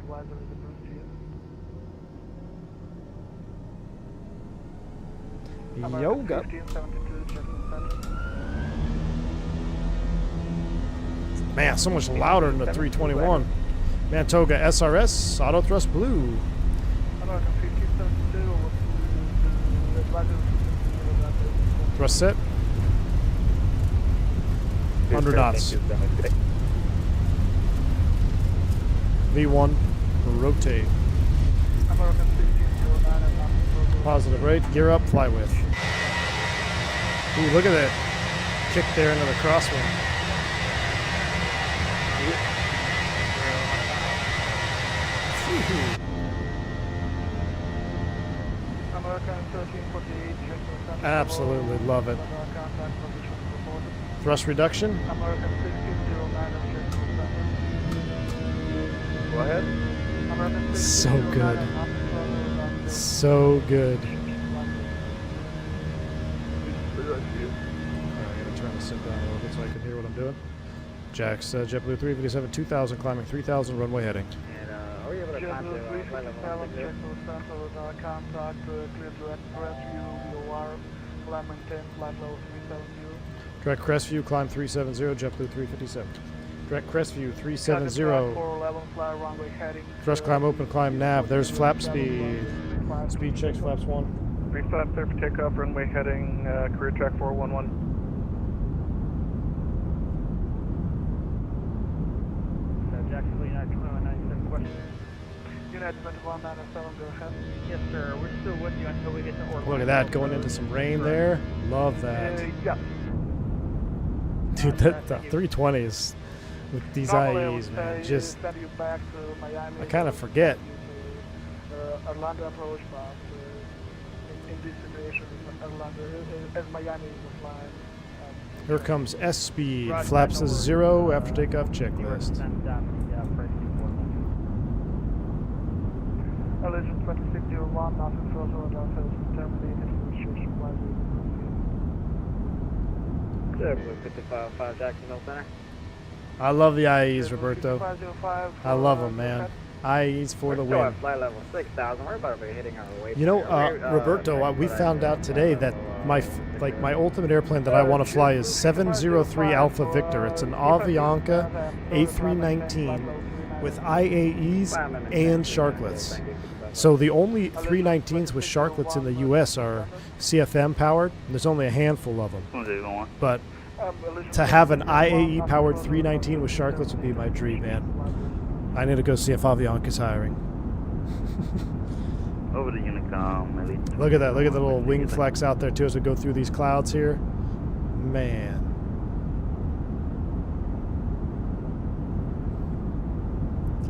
B: Yoga. Man, so much louder than the 321. Man, Toga SRS, auto thrust blue. Thrust set. 100 knots. V1, rotate. Positive right, gear up, fly with. Ooh, look at that kick there into the crosswind. Absolutely love it. Thrust reduction.
E: Go ahead.
B: So good. So good. sit down a little bit so I can hear what I'm doing. Jax, JetBlue 357, 2000, climbing 3000, runway heading.
G: And are we able to contact flight level 160?
D: Check those central contact, clear to Crestview, VOR, flight maintain, flight level 370.
B: Direct Crestview, climb 370, JetBlue 357. Direct Crestview, 370.
D: 411, fly runway heading.
B: Thrust climb, open climb, nav. There's flap speed. Speed checks, flaps 1.
E: 35 clear for takeoff, runway heading, career track 411.
G: Jackson, United 2197, question.
D: United 2197, go ahead.
G: Yes, sir. We're still with you until we get to Orlando.
B: Look at that, going into some rain there. Love that.
D: Yeah.
B: Dude, that 320s with these IEs, man, just,
D: Send you back to Miami.
B: I kind of forget.
D: Orlando approach, but in this situation, Orlando, as Miami is flying.
B: Here comes S speed, flaps is 0 after takeoff checklist.
D: Allision 2601, nothing further, that has terminated registration flight.
G: 55 Jacksonville Center.
B: I love the IEs, Roberto.
D: 505,
B: I love them, man. IEs for the
G: We're still
B: win.
G: at flight level 6000. We're about to be hitting our way.
B: You know, Roberto, we found out today that my ultimate airplane that I want to fly is 703 Alpha Victor. It's an Avianca A319 with IAEs and SHARKlets. So the only 319s with SHARKlets in the U.S. are CFM powered. There's only a handful of them. But to have an IAE powered 319 with SHARKlets would be my dream, man. I need to go see if Avianca's hiring.
E: Over the Unicom, maybe.
B: Look at that. Look at the little wing flex out there, too, as we go through these clouds here. Man.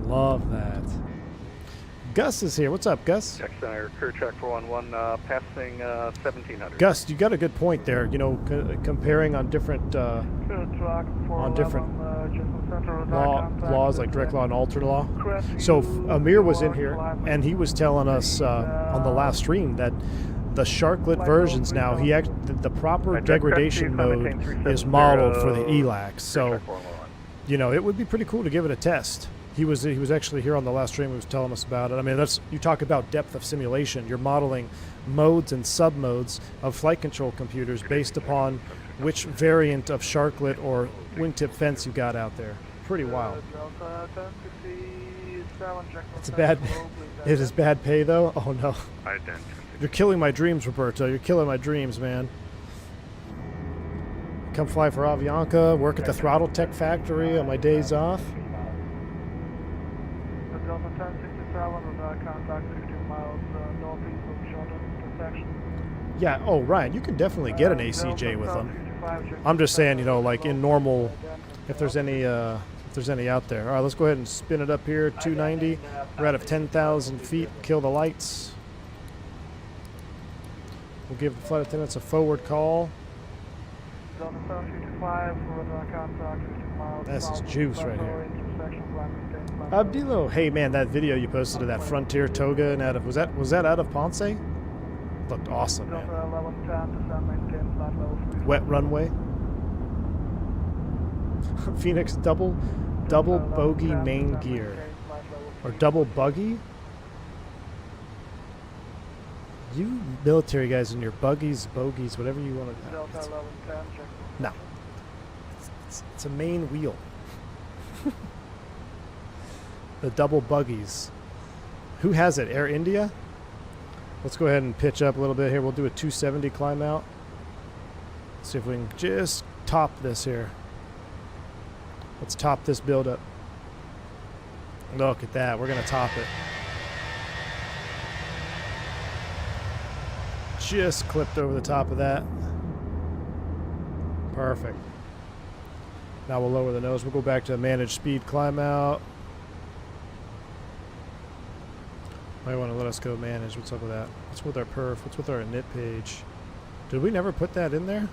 B: Love that. Gus is here. What's up, Gus?
E: Check center, career track 411, passing 1700.
B: Gus, you got a good point there. You know, comparing on different laws, like direct law and alternate law. So Amir was in here, and he was telling us on the last stream that the SHARKlet versions now, the proper degradation mode is modeled for the ELACs. So, you know, it would be pretty cool to give it a test. He was actually here on the last stream. He was telling us about it. I mean, you talk about depth of simulation. You're modeling modes and submodes of flight control computers based upon which variant of SHARKlet or wingtip fence you got out there. Pretty wild. It's a bad. It is bad pay though. Oh no. You're killing my dreams, Roberto. You're killing my dreams, man. Come fly for Avianca. Work at the Throttletek factory on my days off.
D: Delta 1067, contact 15 miles northeast of Shutdown intersection.
B: Yeah, oh, Ryan, you can definitely get an ACJ with them. I'm just saying, you know, like in normal, if there's any out there. All right, let's go ahead and spin it up here, 290. We're out of 10,000 feet. Kill the lights. We'll give the flight attendants a forward call.
D: Delta 755, contact 15 miles.
B: This is juice right here. Abdilo, hey man, that video you posted of that Frontier Toga and was that out of Ponce? Looked awesome, man. Wet runway. Phoenix double bogey main gear, or double buggy. You military guys in your buggies, bogies, whatever you want to. No, it's a main wheel. The double buggies. Who has it? Air India? Let's go ahead and pitch up a little bit here. We'll do a 270 climb out. See if we can just top this here. Let's top this build up. Look at that. We're going to top it. Just clipped over the top of that. Perfect. Now we'll lower the nose. We'll go back to managed speed climb out. Might want to let us go manage. What's up with that? What's with our perf? What's with our init page? Did we never put that in there?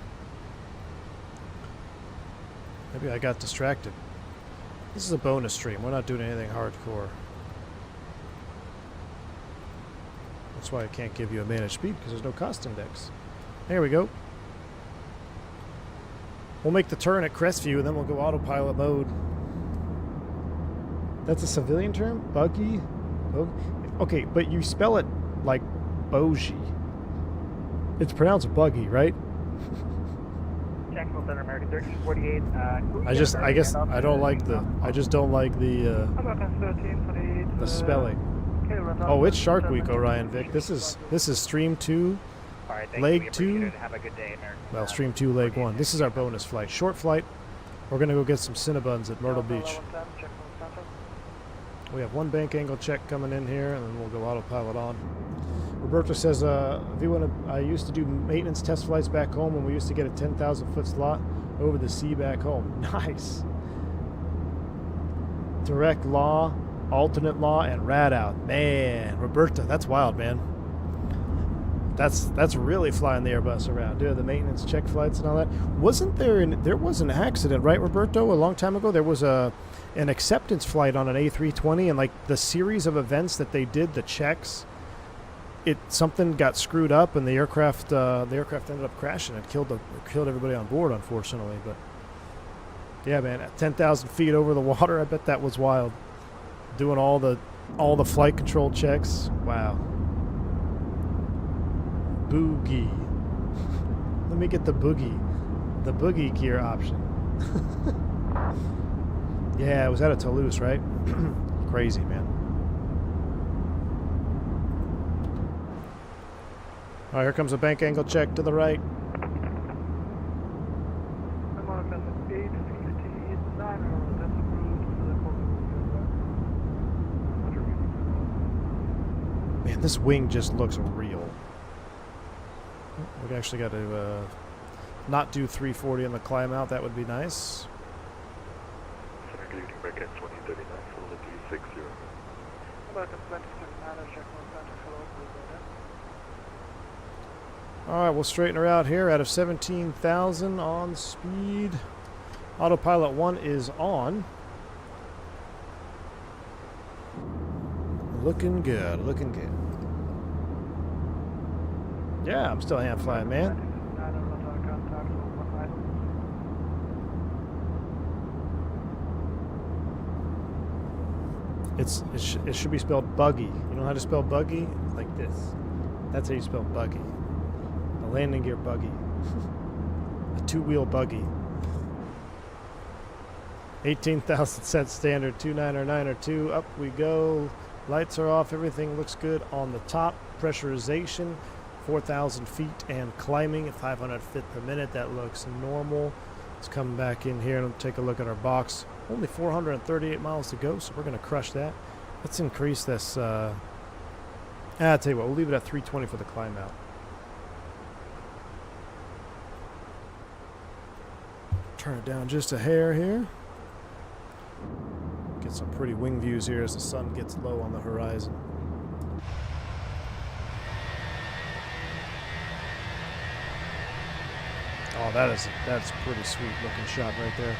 B: Maybe I got distracted. This is a bonus stream. We're not doing anything hardcore. That's why I can't give you a managed speed, because there's no cost index. There we go. We'll make the turn at Crestview, and then we'll go autopilot mode. That's a civilian term? Buggy? Okay, but you spell it like Bogie. It's pronounced buggy, right?
C: Jacksonville Center, American 1348.
B: I guess I don't like the. I just don't like the
D: American 1348.
B: the spelling. Oh, it's Shark Week, Orion Vic. This is Stream 2, Leg 2.
C: Have a good day, American.
B: Well, Stream 2, Leg 1. This is our bonus flight. Short flight. We're going to go get some Cinnabons at Myrtle Beach. We have one bank angle check coming in here, and then we'll go autopilot on. Roberto says, I used to do maintenance test flights back home when we used to get a 10,000-foot slot over the sea back home. Nice. Direct law, alternate law, and rad out. Man, Roberto, that's wild, man. That's really flying the Airbus around, dude. The maintenance check flights and all that. There was an accident, right, Roberto? A long time ago, there was an acceptance flight on an A320, and like the series of events that they did, the checks, something got screwed up, and the aircraft ended up crashing. It killed everybody on board, unfortunately. But yeah, man, at 10,000 feet over the water, I bet that was wild. Doing all the flight control checks. Wow. Boogie. Let me get the boogie gear option. Yeah, it was out of Toulouse, right? Crazy, man. All right, here comes a bank angle check to the right.
D: American 859, that's approved for the
B: Man, this wing just looks real. We actually got to not do 340 on the climb out. That would be nice.
D: American 2039, hello,
B: All right, we'll straighten her out here out of 17,000 on speed. Autopilot 1 is on. Looking good, looking good. Yeah, I'm still hand flying, man. It should be spelled buggy. You know how to spell buggy? Like this. That's how you spell buggy. A landing gear buggy. A two-wheel buggy. 18,000 set standard, 29092. Up we go. Lights are off. Everything looks good on the top. Pressurization, 4,000 feet and climbing at 500 feet per minute. That looks normal. Let's come back in here and take a look at our box. Only 438 miles to go, so we're going to crush that. Let's increase this. I'll tell you what, we'll leave it at 320 for the climb out. Turn it down just a hair here. Get some pretty wing views here as the sun gets low on the horizon. Oh, that's a pretty sweet looking shot right there.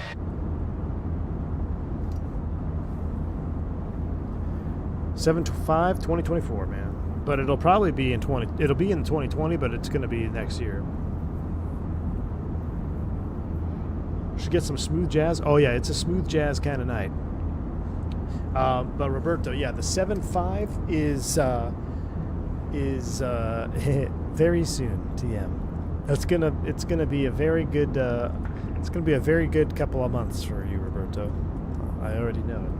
B: (7/5, 2024), man. But it'll probably be in 2020, but it's going to be next year. Should get some smooth jazz. Oh yeah, it's a smooth jazz kind of night. But Roberto, yeah, the 7/5 is very soon. TM. It's gonna be a very good couple of months for you, Roberto. I already know it.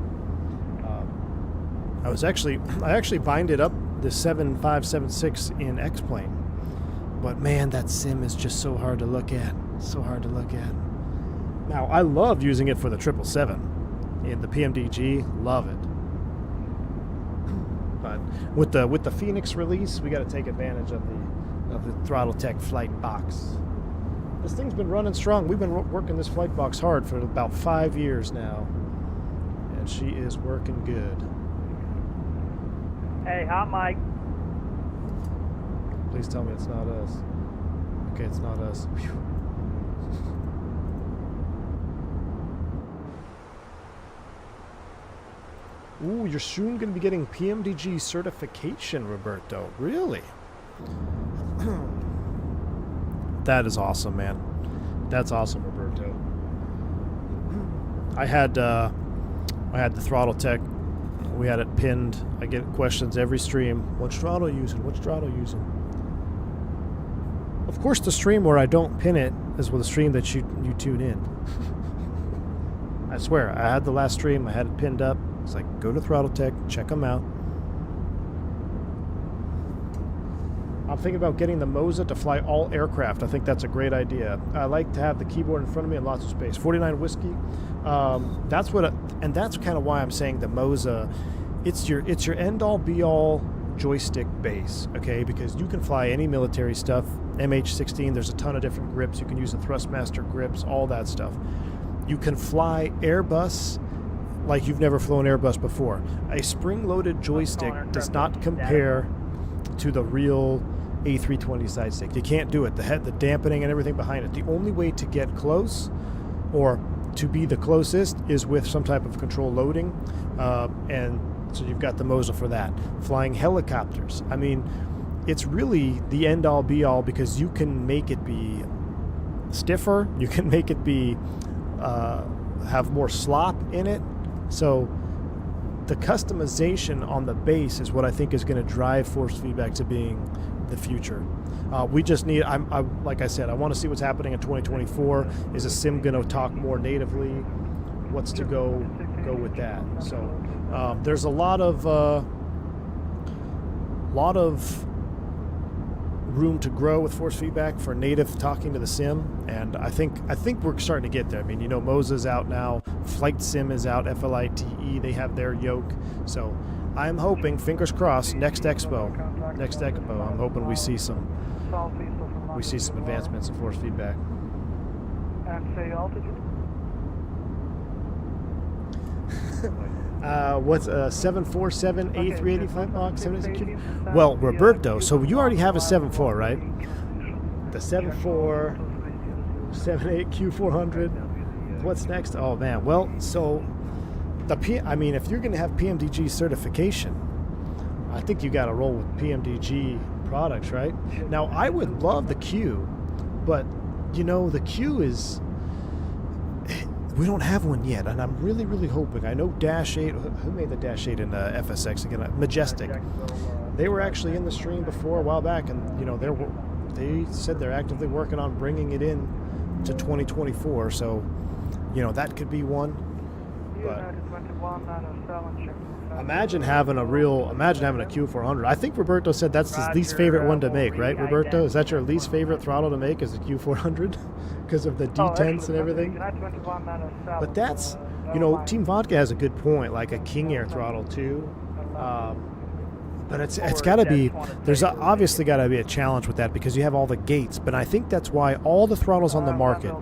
B: I actually binded up the 7576 in X-Plane, but man, that sim is just so hard to look at. So hard to look at. Now I love using it for the 777 in the PMDG. Love it. But with the Fenix release, we got to take advantage of the Throttletek Flightbox. This thing's been running strong. We've been working this Flightbox hard for about 5 years now, and she is working good.
C: Hey, hot mic.
B: Please tell me it's not us. Okay, it's not us. Whew. Ooh, you're soon going to be getting PMDG certification, Roberto. Really? That is awesome, man. That's awesome, Roberto. I had the Throttletek. We had it pinned. I get questions every stream. What throttle using? What throttle using? Of course, the stream where I don't pin it is with a stream that you tune in. I swear, I had the last stream. I had it pinned up. It's like, go to Throttletek, check them out. I'm thinking about getting the Moza to fly all aircraft. I think that's a great idea. I like to have the keyboard in front of me and lots of space. 49 Whiskey. That's what, and that's kind of why I'm saying the Moza. It's your end-all, be-all joystick base, okay? Because you can fly any military stuff. MH16. There's a ton of different grips. You can use the Thrustmaster grips, all that stuff. You can fly Airbus like you've never flown Airbus before. A spring-loaded joystick does not compare to the real A320 side stick. You can't do it. The dampening and everything behind it. The only way to get close, or to be the closest, is with some type of control loading, and so you've got the Moza for that. Flying helicopters. I mean, it's really the end-all, be-all, because you can make it be stiffer. You can make it be have more slop in it. So the customization on the base is what I think is going to drive force feedback to being the future. We just need, like I said, I want to see what's happening in 2024. Is a sim going to talk more natively? What's to go with that? So there's a lot of room to grow with force feedback for native talking to the sim, and I think we're starting to get there. I mean, you know, Moza's out now, Flight Sim is out, FLITE, they have their yoke. So I'm hoping, fingers crossed, next expo, I'm hoping we see some advancements in force feedback.
D: And say altitude.
B: What's 747 A380 Flightbox? 76Q? Well, Roberto, so you already have a 74, right? The 74, 78 Q400. What's next? Oh man. Well, so I mean, if you're going to have PMDG certification, I think you got to roll with PMDG products, right? Now, I would love the Q, but you know, the Q is. We don't have one yet, and I'm really, really hoping. I know Dash 8, who made the Dash 8 in FSX again? Majestic. They were actually in the stream before a while back, and you know they said they're actively working on bringing it in to 2024. So, you know, that could be one. But imagine having a Q400. I think Roberto said that's his least favorite one to make, right, Roberto? Is that your least favorite throttle to make? Is the Q400 because of the detents and everything? But that's, you know, Team Vodka has a good point, like a King Air throttle too. But it's got to be. There's obviously got to be a challenge with that because you have all the gates. But I think that's why all the throttles on the market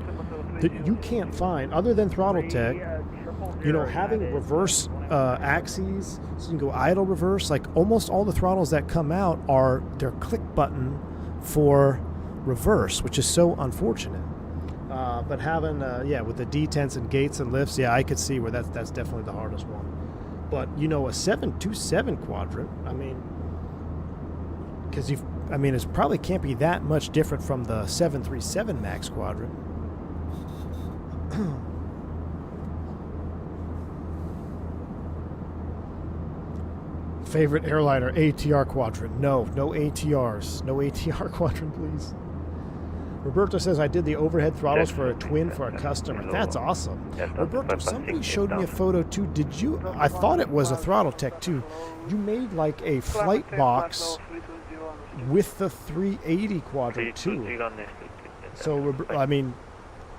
B: that you can't find, other than Throttletek, you know, having reverse axes, so you can go idle reverse. Like almost all the throttles that come out are their click button for reverse, which is so unfortunate. But having, with the detents and gates and lifts, I could see where that's definitely the hardest one. But you know, a 727 Quadrant, I mean, because it probably can't be that much different from the 737 Max Quadrant. Favorite airliner, ATR Quadrant. No ATRs. No ATR Quadrant, please. Roberto says, I did the overhead throttles for a twin for a customer. That's awesome. Roberto, somebody showed me a photo too. Did you? I thought it was a Throttletek too. You made like a Flightbox with the 380 Quadrant too. So, I mean,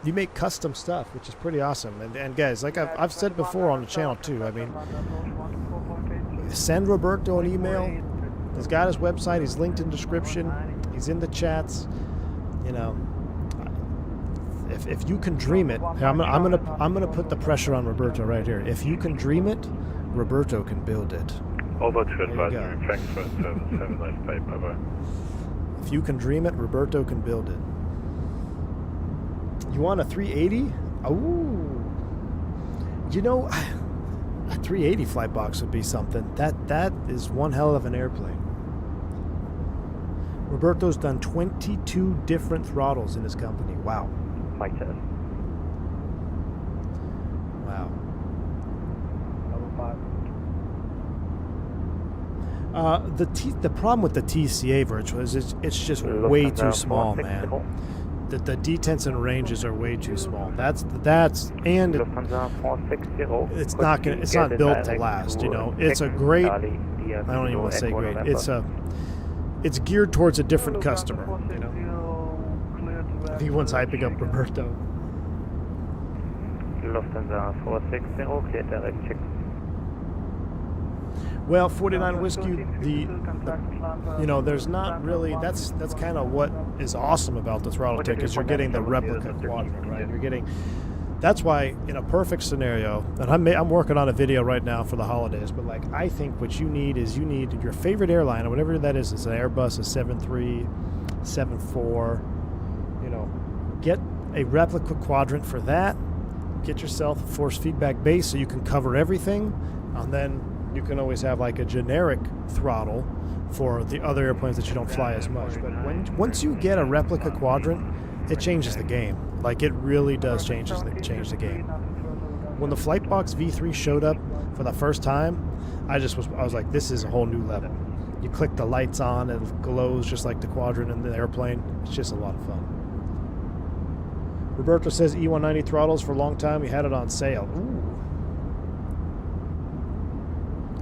B: you make custom stuff, which is pretty awesome. And guys, like I've said before on the channel too, I mean, send Roberto an email. He's got his website. He's linked in description. He's in the chats. You know, if you can dream it, I'm gonna put the pressure on Roberto right here. If you can dream it, Roberto can build it.
A: Over to advisory, Frankfurt, have a nice day, bye-bye.
B: If you can dream it, Roberto can build it. You want a 380? Oh, you know, a 380 Flightbox would be something. That is one hell of an airplane. Roberto's done 22 different throttles in his company. Wow.
G: fighters.
B: Wow. The problem with the TCA virtual is it's just way too small, man. The detents and ranges are way too small. That's and it's not built to last. You know, it's a great. I don't even want to say great. It's geared towards a different customer. You know, V1's hyping up Roberto.
G: Lufthansa 460, clear direct check.
B: Well, 49 Whiskey, you know, there's not really, that's kind of what is awesome about the Throttletek is you're getting the replica quadrant, right? You're getting, that's why in a perfect scenario, and I'm working on a video right now for the holidays, but like I think what you need is you need your favorite airline, or whatever that is, it's an Airbus, a 73, 74, you know, get a replica quadrant for that, get yourself a force feedback base so you can cover everything, and then you can always have like a generic throttle for the other airplanes that you don't fly as much. But once you get a replica quadrant, it changes the game. Like it really does change the game. When the Flightbox V3 showed up for the first time, I was like, this is a whole new level. You click the lights on, it glows just like the quadrant in the airplane. It's just a lot of fun. Roberto says E190 throttles for a long time. We had it on sale. Ooh.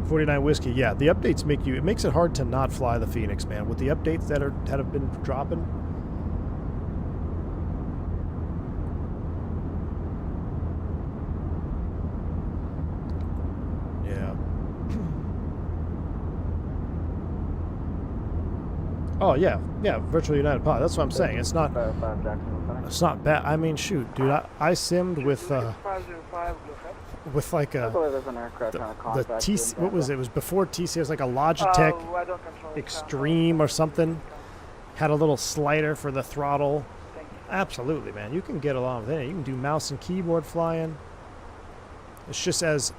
B: 49 Whiskey, yeah, the updates it makes it hard to not fly the Fenix, man. With the updates that have been dropping. Yeah. Oh yeah, Virtual United Pilot. That's what I'm saying. It's not bad. I mean, shoot, dude, I simmed with like a the TC, what was it? It was before TC. It was like a Logitech Extreme or something. Had a little slider for the throttle. Absolutely, man. You can get along with it. You can do mouse and keyboard flying. It's just as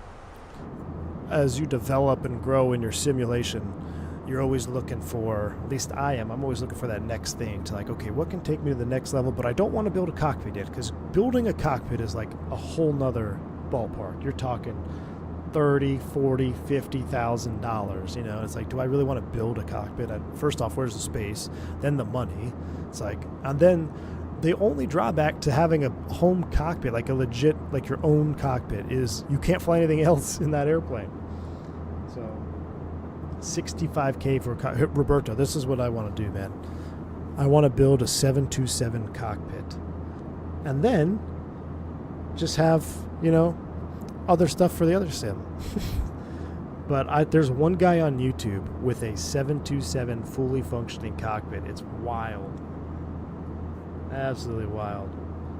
B: you develop and grow in your simulation, you're always looking for, at least I am, I'm always looking for that next thing to like, okay, what can take me to the next level? But I don't want to build a cockpit yet, because building a cockpit is like a whole nother ballpark. You're talking $30,000, $40,000, $50,000. You know, it's like, do I really want to build a cockpit? First off, where's the space? Then the money. It's like, and then the only drawback to having a home cockpit, like a legit, like your own cockpit, is you can't fly anything else in that airplane. So, $65K for a Roberto, this is what I want to do, man. I want to build a 727 cockpit, and then just have, you know, other stuff for the other sim. But there's one guy on YouTube with a 727 fully functioning cockpit. It's wild. Absolutely wild.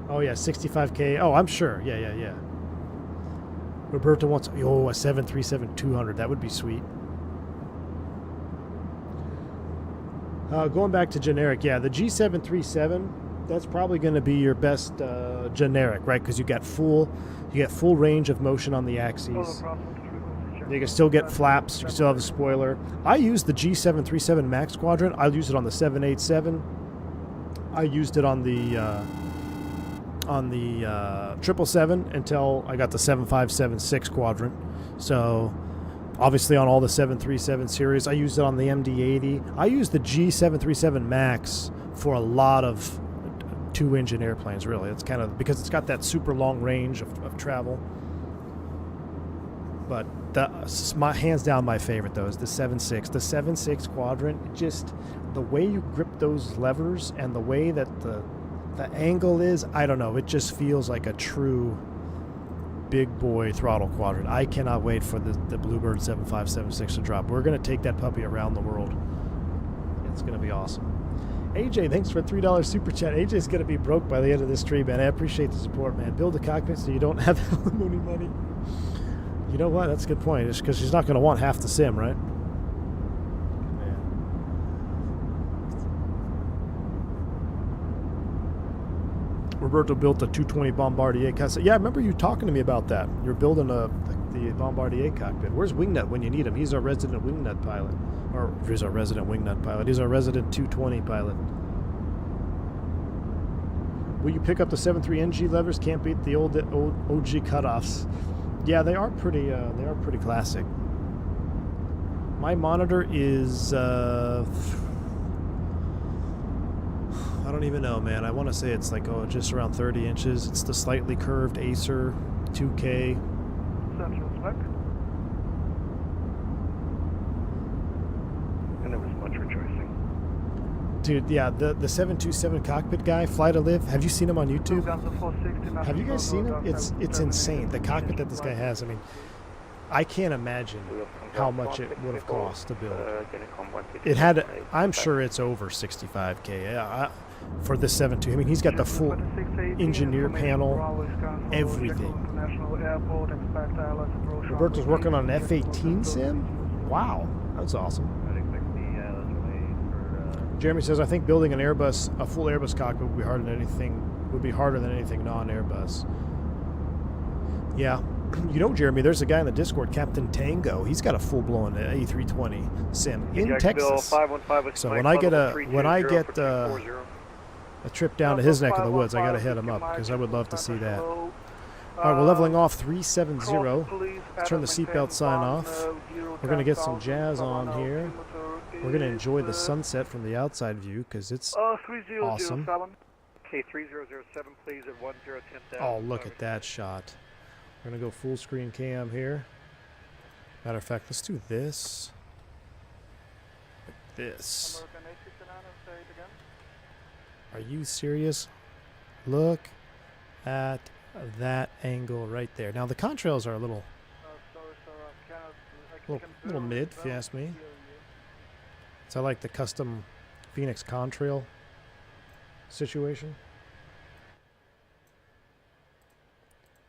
B: Oh yeah, 65K. Oh, I'm sure. Yeah. Roberto wants a 737-200. That would be sweet. Going back to generic, yeah, the G737, that's probably going to be your best generic, right? Because you get full range of motion on the axes. You can still get flaps. You can still have a spoiler. I use the G737 Max quadrant. I use it on the 787. I used it on the 777 until I got the 7576 quadrant. So obviously on all the 737 series, I used it on the MD-80. I used the G737 Max for a lot of two-engine airplanes, really. It's kind of because it's got that super long range of travel. But hands down, my favorite, though, is the 7.6. The 7.6 quadrant, just the way you grip those levers and the way that the angle is, I don't know, it just feels like a true big boy throttle quadrant. I cannot wait for the Bluebird 7576 to drop. We're going to take that puppy around the world. It's going to be awesome. AJ, thanks for a $3 super chat. AJ's going to be broke by the end of this stream, man. I appreciate the support, man. Build a cockpit so you don't have alimony money. You know what? That's a good point. It's because she's not going to want half the sim, right? Man. Roberto built a 220 Bombardier cockpit. Yeah, I remember you talking to me about that. You're building the Bombardier cockpit. Where's Wingnut when you need him? He's our resident Wingnut pilot. Or he's our resident Wingnut pilot. He's our resident 220 pilot. Will you pick up the 7.3 NG levers? Can't beat the old OG cutoffs. Yeah, they are pretty classic. My monitor is I don't even know, man. I want to say it's like just around 30 inches. It's the slightly curved Acer 2K.
D: Central spec.
E: And there was much rejoicing.
B: Dude, yeah, the 727 cockpit guy, Fly to Live. Have you seen him on YouTube? Have you guys seen him? It's insane. The cockpit that this guy has. I mean, I can't imagine how much it would have cost to build. It had, I'm sure it's over 65K for this 7.2. I mean, he's got the full engineer panel, everything. Roberto's working on an F-18 sim? Wow, that's awesome. Jeremy says, I think building an Airbus, a full Airbus cockpit would be harder than anything non-Airbus. Yeah. You know, Jeremy, there's a guy in the Discord, Captain Tango. He's got a full-blown A320 sim in Texas. So when I get a trip down to his neck of the woods, I got to hit him up because I would love to see that. All right, we're leveling off 370. Let's turn the seatbelt sign off. We're going to get some jazz on here. We're going to enjoy the sunset from the outside view because it's awesome.
E: K3007, please, at 1010.
B: Oh, look at that shot. We're going to go full screen cam here. Matter of fact, let's do this. Like this. Are you serious? Look at that angle right there. Now, the contrails are a little mid, if you ask me. So I like the custom Phoenix contrail situation.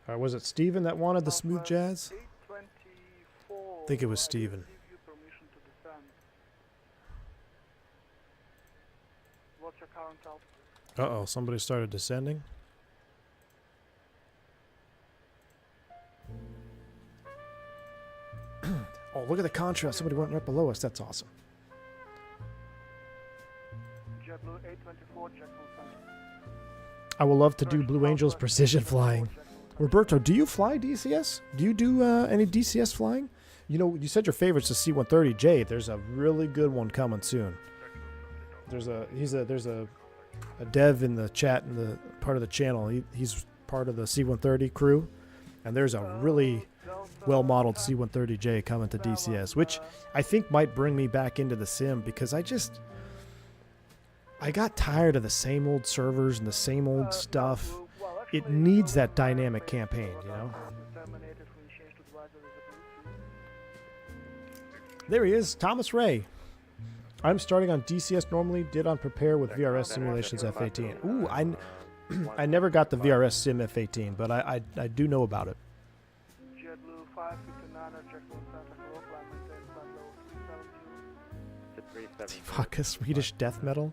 B: All right, was it Steven that wanted the smooth jazz? I think it was Steven. Uh-oh, somebody started descending. Oh, look at the contrast. Somebody went right below us. That's awesome. I would love to do Blue Angels precision flying. Roberto, do you fly DCS? Do you do any DCS flying? You know, you said your favorite's the C-130J. There's a really good one coming soon. There's a dev in the chat in the part of the channel. He's part of the C-130 crew, and there's a really well-modeled C-130J coming to DCS, which I think might bring me back into the sim because I got tired of the same old servers and the same old stuff. It needs that dynamic campaign, you know? There he is, Thomas Ray. I'm starting on DCS normally, did on Prepare with VRS Simulations F-18. Ooh, I never got the VRS Sim F-18, but I do know about it. Fuck, a Swedish death metal?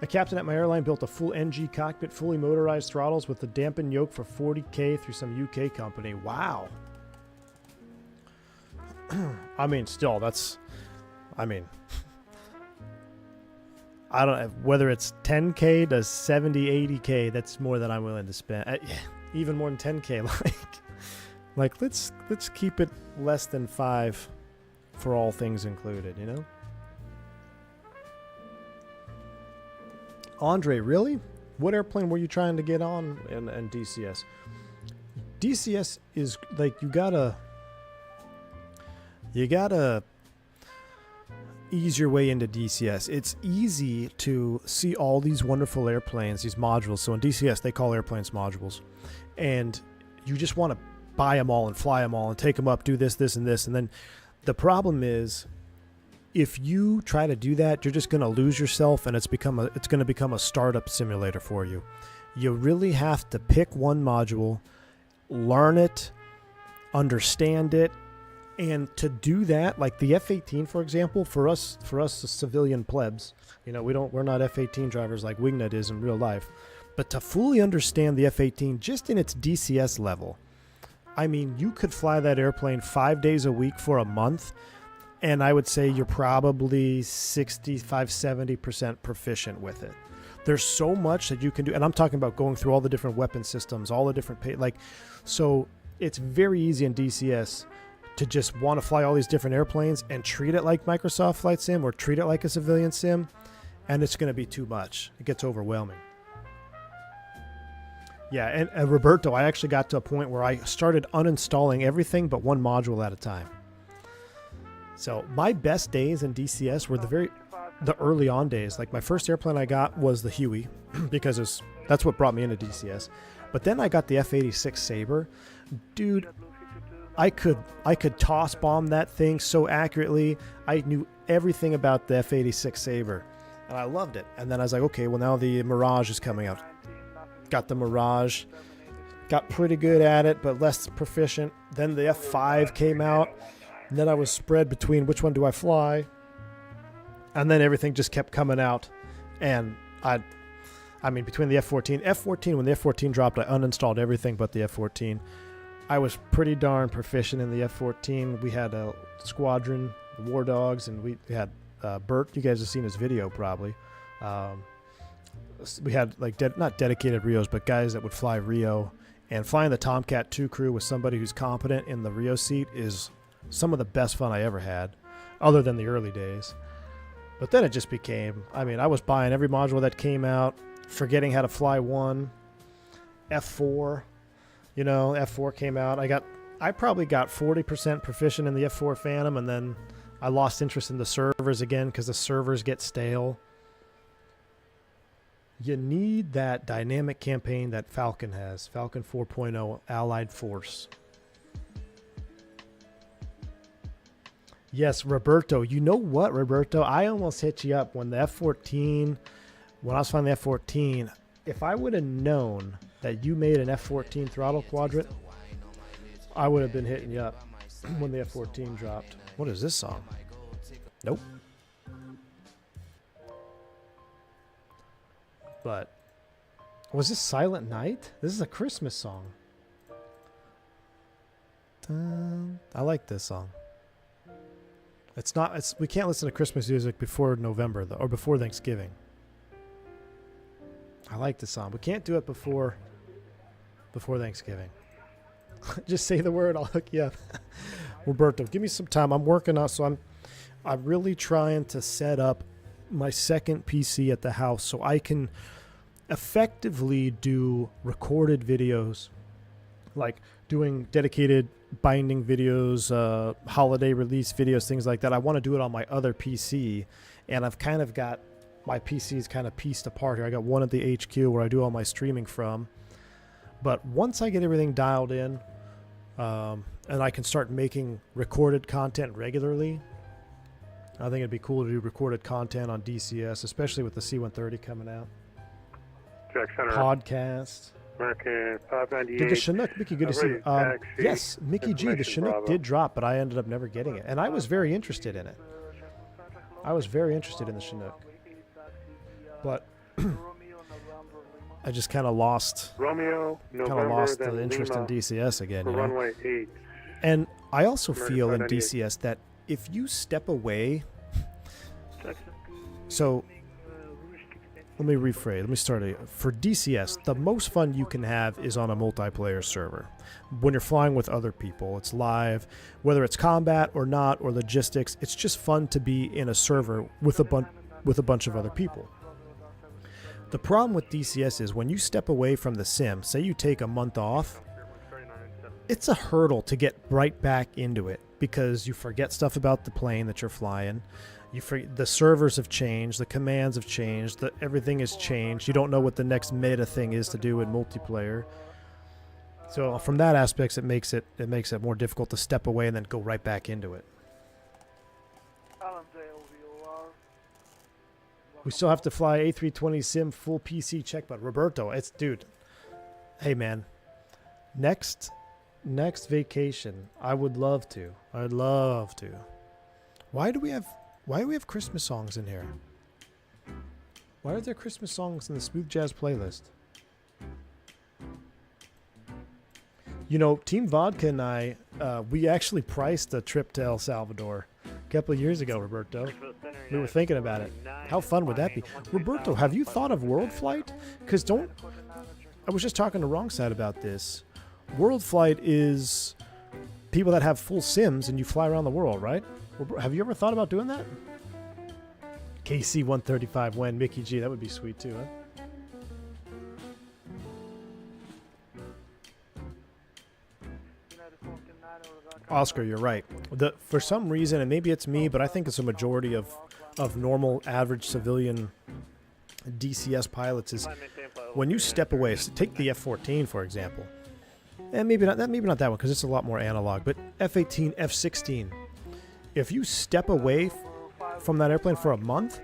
B: A captain at my airline built a full NG cockpit, fully motorized throttles with the dampened yoke for 40K through some UK company. Wow. I mean, still, I don't know, whether it's 10K to 70, 80K, that's more than I'm willing to spend. Even more than 10K, like let's keep it less than 5 for all things included, you know? Andre, really? What airplane were you trying to get on in DCS? DCS is like you gotta ease your way into DCS. It's easy to see all these wonderful airplanes, these modules. So in DCS, they call airplanes modules. And you just want to buy them all and fly them all and take them up, do this, this, and this. And then the problem is, if you try to do that, you're just going to lose yourself, and it's going to become a startup simulator for you. You really have to pick one module, learn it, understand it, and to do that, like the F-18, for example, for us the civilian plebs, you know, we're not F-18 drivers like Wingnet is in real life, but to fully understand the F-18 just in its DCS level, I mean, you could fly that airplane 5 days a week for a month, and I would say you're probably 65-70% proficient with it. There's so much that you can do, and I'm talking about going through all the different weapon systems, all the different so it's very easy in DCS to just want to fly all these different airplanes and treat it like Microsoft Flight Sim or treat it like a civilian sim, and it's going to be too much. It gets overwhelming. Yeah, and Roberto, I actually got to a point where I started uninstalling everything but one module at a time. So my best days in DCS were the early on days. Like my first airplane I got was the Huey because that's what brought me into DCS. But then I got the F-86 Sabre. Dude, I could toss bomb that thing so accurately. I knew everything about the F-86 Sabre, and I loved it. And then I was like, okay, well now the Mirage is coming out. Got the Mirage, got pretty good at it, but less proficient. Then the F5 came out, and then I was spread between which one do I fly. And then everything just kept coming out, and I mean, between the F-14, when the F-14 dropped, I uninstalled everything but the F-14. I was pretty darn proficient in the F-14. We had a squadron, the War Dogs, and we had Bert. You guys have seen his video probably. We had like not dedicated Rios, but guys that would fly Rio. And flying the Tomcat 2 crew with somebody who's competent in the Rio seat is some of the best fun I ever had, other than the early days. But then it just became, I mean, I was buying every module that came out, forgetting how to fly one. F4, you know, F4 came out. I probably got 40% proficient in the F4 Phantom, and then I lost interest in the servers again because the servers get stale. You need that dynamic campaign that Falcon has. Falcon 4.0 Allied Force. Yes, Roberto. You know what, Roberto? I almost hit you up when the F-14, when I was flying the F-14. If I would have known that you made an F-14 throttle quadrant, I would have been hitting you up when the F-14 dropped. What is this song? Nope. But was this Silent Night? This is a Christmas song. I like this song. It's not. We can't listen to Christmas music before November though, or before Thanksgiving. I like this song. We can't do it before Thanksgiving. Just say the word. I'll hook you up. Roberto, give me some time. I'm working on. So I'm really trying to set up my second PC at the house so I can effectively do recorded videos, like doing dedicated binding videos, holiday release videos, things like that. I want to do it on my other PC, and I've kind of got my PCs kind of pieced apart here. I got one at the HQ where I do all my streaming from, but once I get everything dialed in, and I can start making recorded content regularly, I think it'd be cool to do recorded content on DCS, especially with the C-130 coming out.
A: Jack Center.
B: Podcast.
A: American 598.
B: Did the Chinook, Mickey, good to see you. Yes, Mickey G, the Chinook
A: Bravo.
B: did drop, but I ended up never getting it. And I was very interested in it. I was very interested in the Chinook. But I just kind of lost
A: Romeo, November,
B: the
A: then
B: interest
A: Lima
B: in DCS again.
A: for
B: You know?
A: runway 8.
B: And I also
A: American
B: feel in
A: 598.
B: DCS that if you step away, so let me rephrase. Let me start it. For DCS, the most fun you can have is on a multiplayer server. When you're flying with other people, it's live, whether it's combat or not, or logistics. It's just fun to be in a server with a bunch of other people. The problem with DCS is when you step away from the sim, say you take a month off, it's a hurdle to get right back into it because you forget stuff about the plane that you're flying. The servers have changed, the commands have changed, everything has changed. You don't know what the next meta thing is to do in multiplayer. So from that aspect, it makes it more difficult to step away and then go right back into it. We still have to fly A320 sim full PC check, but Roberto, dude. Hey man, next vacation, I would love to. I'd love to. Why do we have Christmas songs in here? Why are there Christmas songs in the Smooth Jazz playlist? You know, Team Vodka and I, we actually priced a trip to El Salvador a couple of years ago, Roberto. We were thinking about it. How fun would that be? Roberto, have you thought of world flight? Because I was just talking to Wrong Side about this. World flight is people that have full sims and you fly around the world, right? Have you ever thought about doing that? KC 135 when Mickey G, that would be sweet too, huh? Oscar, you're right. For some reason, and maybe it's me, but I think it's a majority of normal, average civilian DCS pilots is when you step away. So take the F-14 for example, and maybe not that one because it's a lot more analog. But F-18, F-16, if you step away from that airplane for a month,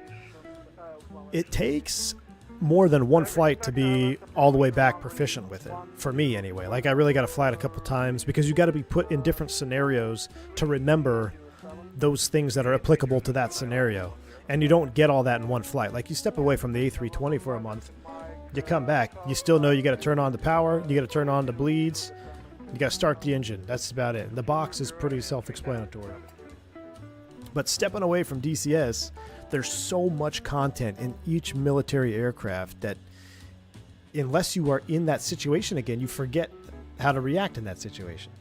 B: it takes more than one flight to be all the way back proficient with it. For me, anyway. Like, I really got to fly it a couple times because you got to be put in different scenarios to remember those things that are applicable to that scenario. And you don't get all that in one flight. Like, you step away from the A320 for a month, you come back, you still know you got to turn on the power, you got to turn on the bleeds, you got to start the engine. That's about it. The box is pretty self-explanatory. But stepping away from DCS, there's so much content in each military aircraft that unless you are in that situation again, you forget how to react in that situation.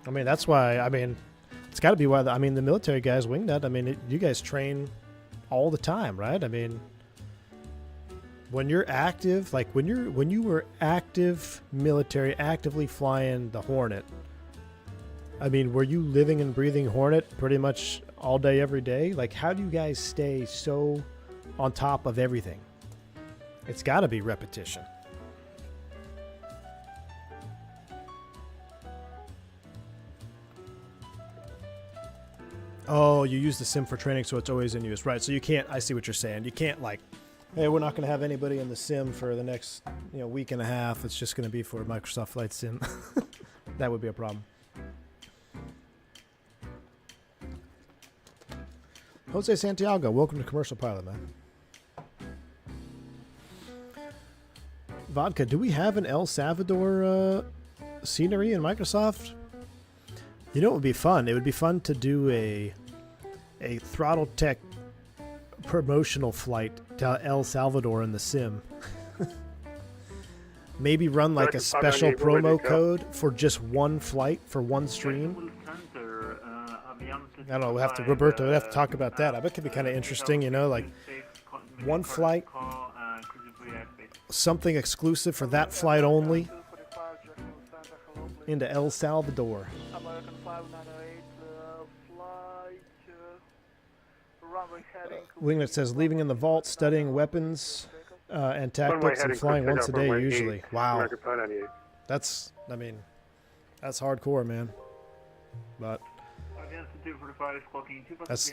B: I mean, that's why, I mean, it's got to be why, the military guys, Wingnut, you guys train all the time, right? I mean, when you're active, like when you were active military, actively flying the Hornet, I mean, were you living and breathing Hornet pretty much all day, every day? Like, how do you guys stay so on top of everything? It's got to be repetition. Oh, you use the sim for training, so it's always in use. Right, so you can't, I see what you're saying. You can't, like, hey, we're not going to have anybody in the sim for the next week and a half. It's just going to be for Microsoft Flight Sim. That would be a problem. Jose Santiago, welcome to Commercial Pilot, man. Vodka, do we have an El Salvador scenery in Microsoft? You know what would be fun? It would be fun to do a Throttletek promotional flight to El Salvador in the sim. Maybe run like a special promo code for just one flight for one stream. I don't know, we'll have to, Roberto, we'll have to talk about that. I bet it could be kind of interesting, like one flight, something exclusive for that flight only, into El Salvador. Winglet says, leaving in the vault, studying weapons and tactics, and flying once a day usually. Wow. That's hardcore, man. But that's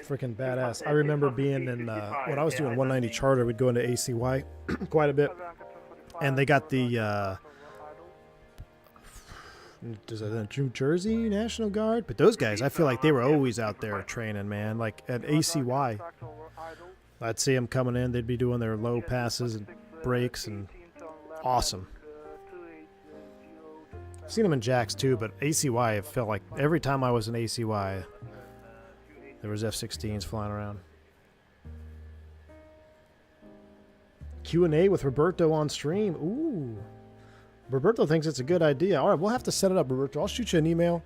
B: freaking badass. I remember being in, when I was doing 190 charter, we'd go into ACY quite a bit. And they got the, New Jersey National Guard? But those guys, I feel like they were always out there training, man. Like at ACY, I'd see them coming in. They'd be doing their low passes and breaks and awesome. I've seen them in Jacks too, but ACY, it felt like every time I was in ACY, there was F-16s flying around. Q&A with Roberto on stream. Ooh. Roberto thinks it's a good idea. All right, we'll have to set it up, Roberto. I'll shoot you an email.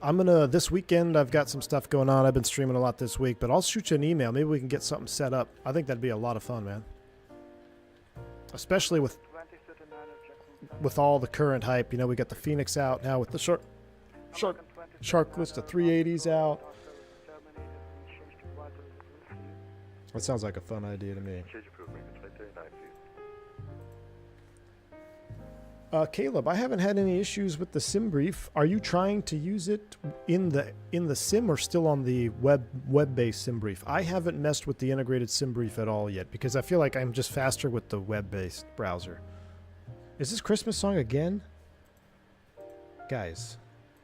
B: I'm going to, this weekend, I've got some stuff going on. I've been streaming a lot this week, but I'll shoot you an email. Maybe we can get something set up. I think that'd be a lot of fun, man. Especially with all the current hype. We got the Fenix out now with the SHARKlet, the 380s out. That sounds like a fun idea to me. Caleb, I haven't had any issues with the sim brief. Are you trying to use it in the sim or still on the web-based sim brief? I haven't messed with the integrated sim brief at all yet because I feel like I'm just faster with the web-based browser. Is this Christmas song again? Guys,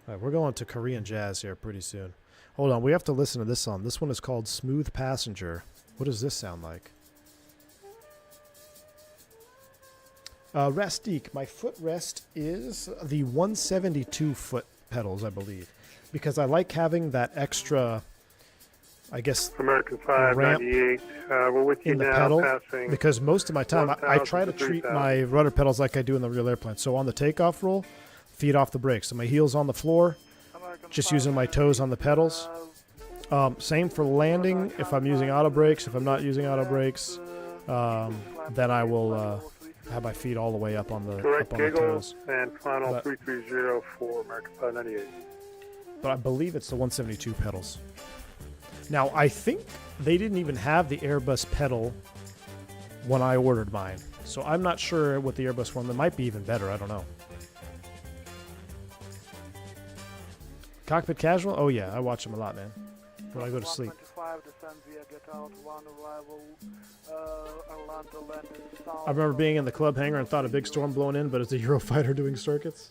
B: all right, we're going to Korean jazz here pretty soon. Hold on, we have to listen to this song. This one is called Smooth Passenger. What does this sound like? Rastique, my footrest is the 172 foot pedals, I believe, because I like having that extra, I guess,
A: American
B: ramp
A: 598. We're with you
B: in the
A: now,
B: pedal.
A: passing.
B: Because most of my time, I
A: 1,000
B: try to
A: to
B: treat
A: 3,000.
B: my rudder pedals like I do in the real airplane. So on the takeoff roll, feet off the brakes. So my heels on the floor, just using my toes on the pedals. Same for landing. If I'm using auto brakes, if I'm not using auto brakes, then I will have my feet all the way up on the
A: Correct
B: toes.
A: giggles and final
B: But-
A: 330 for American 598.
B: But I believe it's the 172 pedals. Now, I think they didn't even have the Airbus pedal when I ordered mine. So I'm not sure what the Airbus one, that might be even better. I don't know. Cockpit casual? Oh, yeah. I watch them a lot, man. When I go to sleep.
D: 125, descend via get out, one arrival, Orlando landing south.
B: I remember being in the club hangar and thought a big storm blowing in, but it's a Eurofighter doing circuits.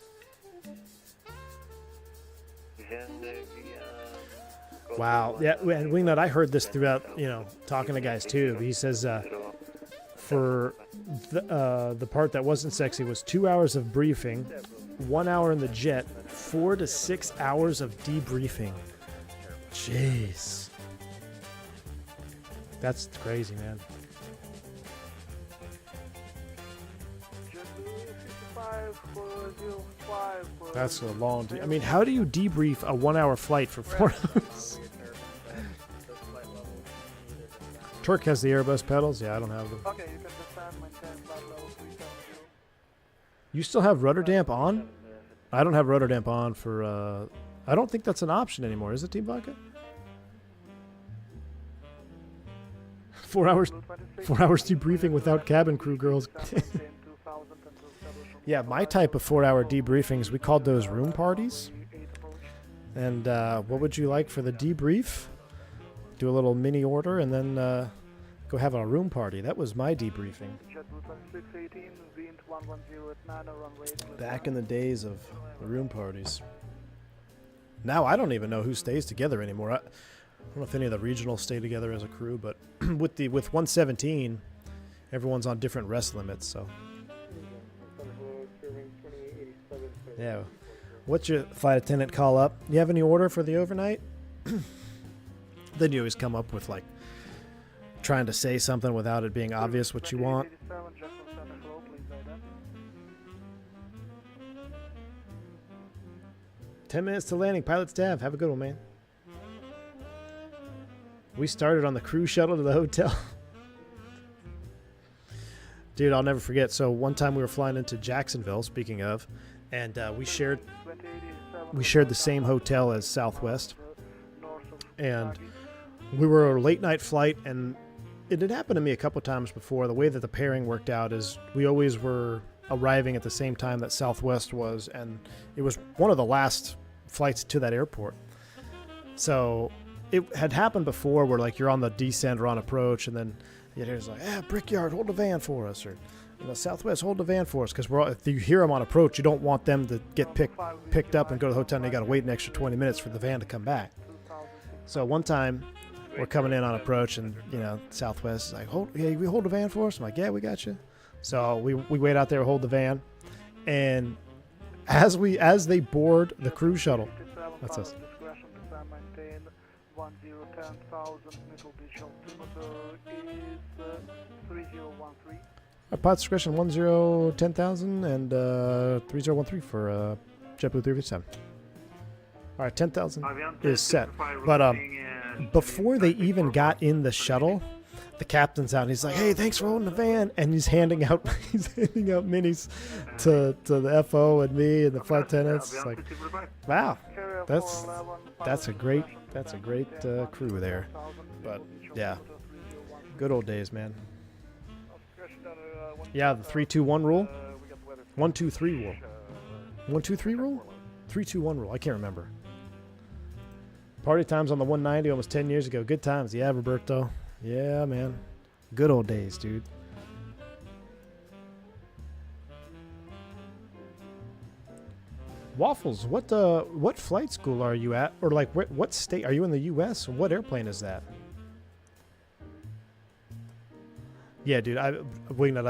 B: Wow. Yeah, and Wingnut, I heard this throughout, talking to guys too. He says for the part that wasn't sexy was 2 hours of briefing, 1 hour in the jet, 4 to 6 hours of debriefing. Jeez. That's crazy, man. That's a long. I mean, how do you debrief a 1 hour flight for 4 hours? Turk has the Airbus pedals. Yeah, I don't have them.
D: Okay, you can descend, maintain flight level 370.
B: You still have rudder damp on? I don't have rudder damp on for. I don't think that's an option anymore. Is it, Team Vodka? 4 hours. 4 hours debriefing without cabin crew, girls. Yeah, my type of 4 hour debriefings, we called those room parties. And what would you like for the debrief? Do a little mini order and then go have a room party. That was my debriefing. Back in the days of the room parties. Now I don't even know who stays together anymore. I don't know if any of the regionals stay together as a crew, but with 117, everyone's on different rest limits, so. Yeah. What's your flight attendant call up? You have any order for the overnight? Then you always come up with like trying to say something without it being obvious what you want. 10 minutes to landing. Pilot staff, have a good one, man. We started on the crew shuttle to the hotel. Dude, I'll never forget. So one time we were flying into Jacksonville, speaking of, and we shared the same hotel as Southwest. And we were a late night flight, and it had happened to me a couple times before. The way that the pairing worked out is we always were arriving at the same time that Southwest was, and it was one of the last flights to that airport. So it had happened before where like you're on the descent or on approach, and then there's like, Brickyard, hold the van for us, or Southwest, hold the van for us, because if you hear them on approach, you don't want them to get picked up and go to the hotel, and they got to wait an extra 20 minutes for the van to come back. So one time we're coming in on approach, and Southwest is like, we hold the van for us. I'm like, yeah, we got you. So we wait out there, hold the van, and as they board the crew shuttle, that's us. Pilot discretion 10,000 and 3013 for JetBlue 357. All right, 10,000 is set. But before they even got in the shuttle, the captain's out and he's like, "Hey, thanks for holding the van," and he's handing out minis to the FO and me and the flight attendants. It's like, wow, that's a great crew there. But yeah, good old days, man. Yeah, the 3-2-1 rule, 1-2-3 rule, 1-2-3 rule, 3-2-1 rule. I can't remember. Party times on the 190 almost 10 years ago. Good times. Yeah, Roberto. Yeah, man. Good old days, dude. Waffles, what flight school are you at? Or like what state? Are you in the U.S.? What airplane is that? Yeah, dude. Wingnut,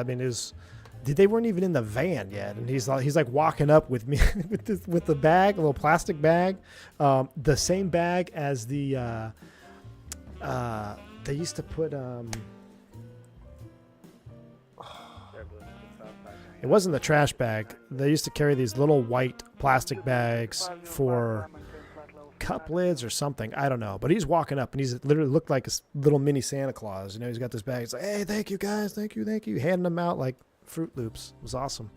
B: they weren't even in the van yet, and he's like walking up with me with the bag, a little plastic bag, the same bag as the they used to put it wasn't the trash bag. They used to carry these little white plastic bags for cup lids or something. I don't know. But he's walking up, and he's literally looked like a little mini Santa Claus. You know, he's got this bag. He's like, hey, thank you, guys. Thank you. Handing them out like Fruit Loops. It was awesome.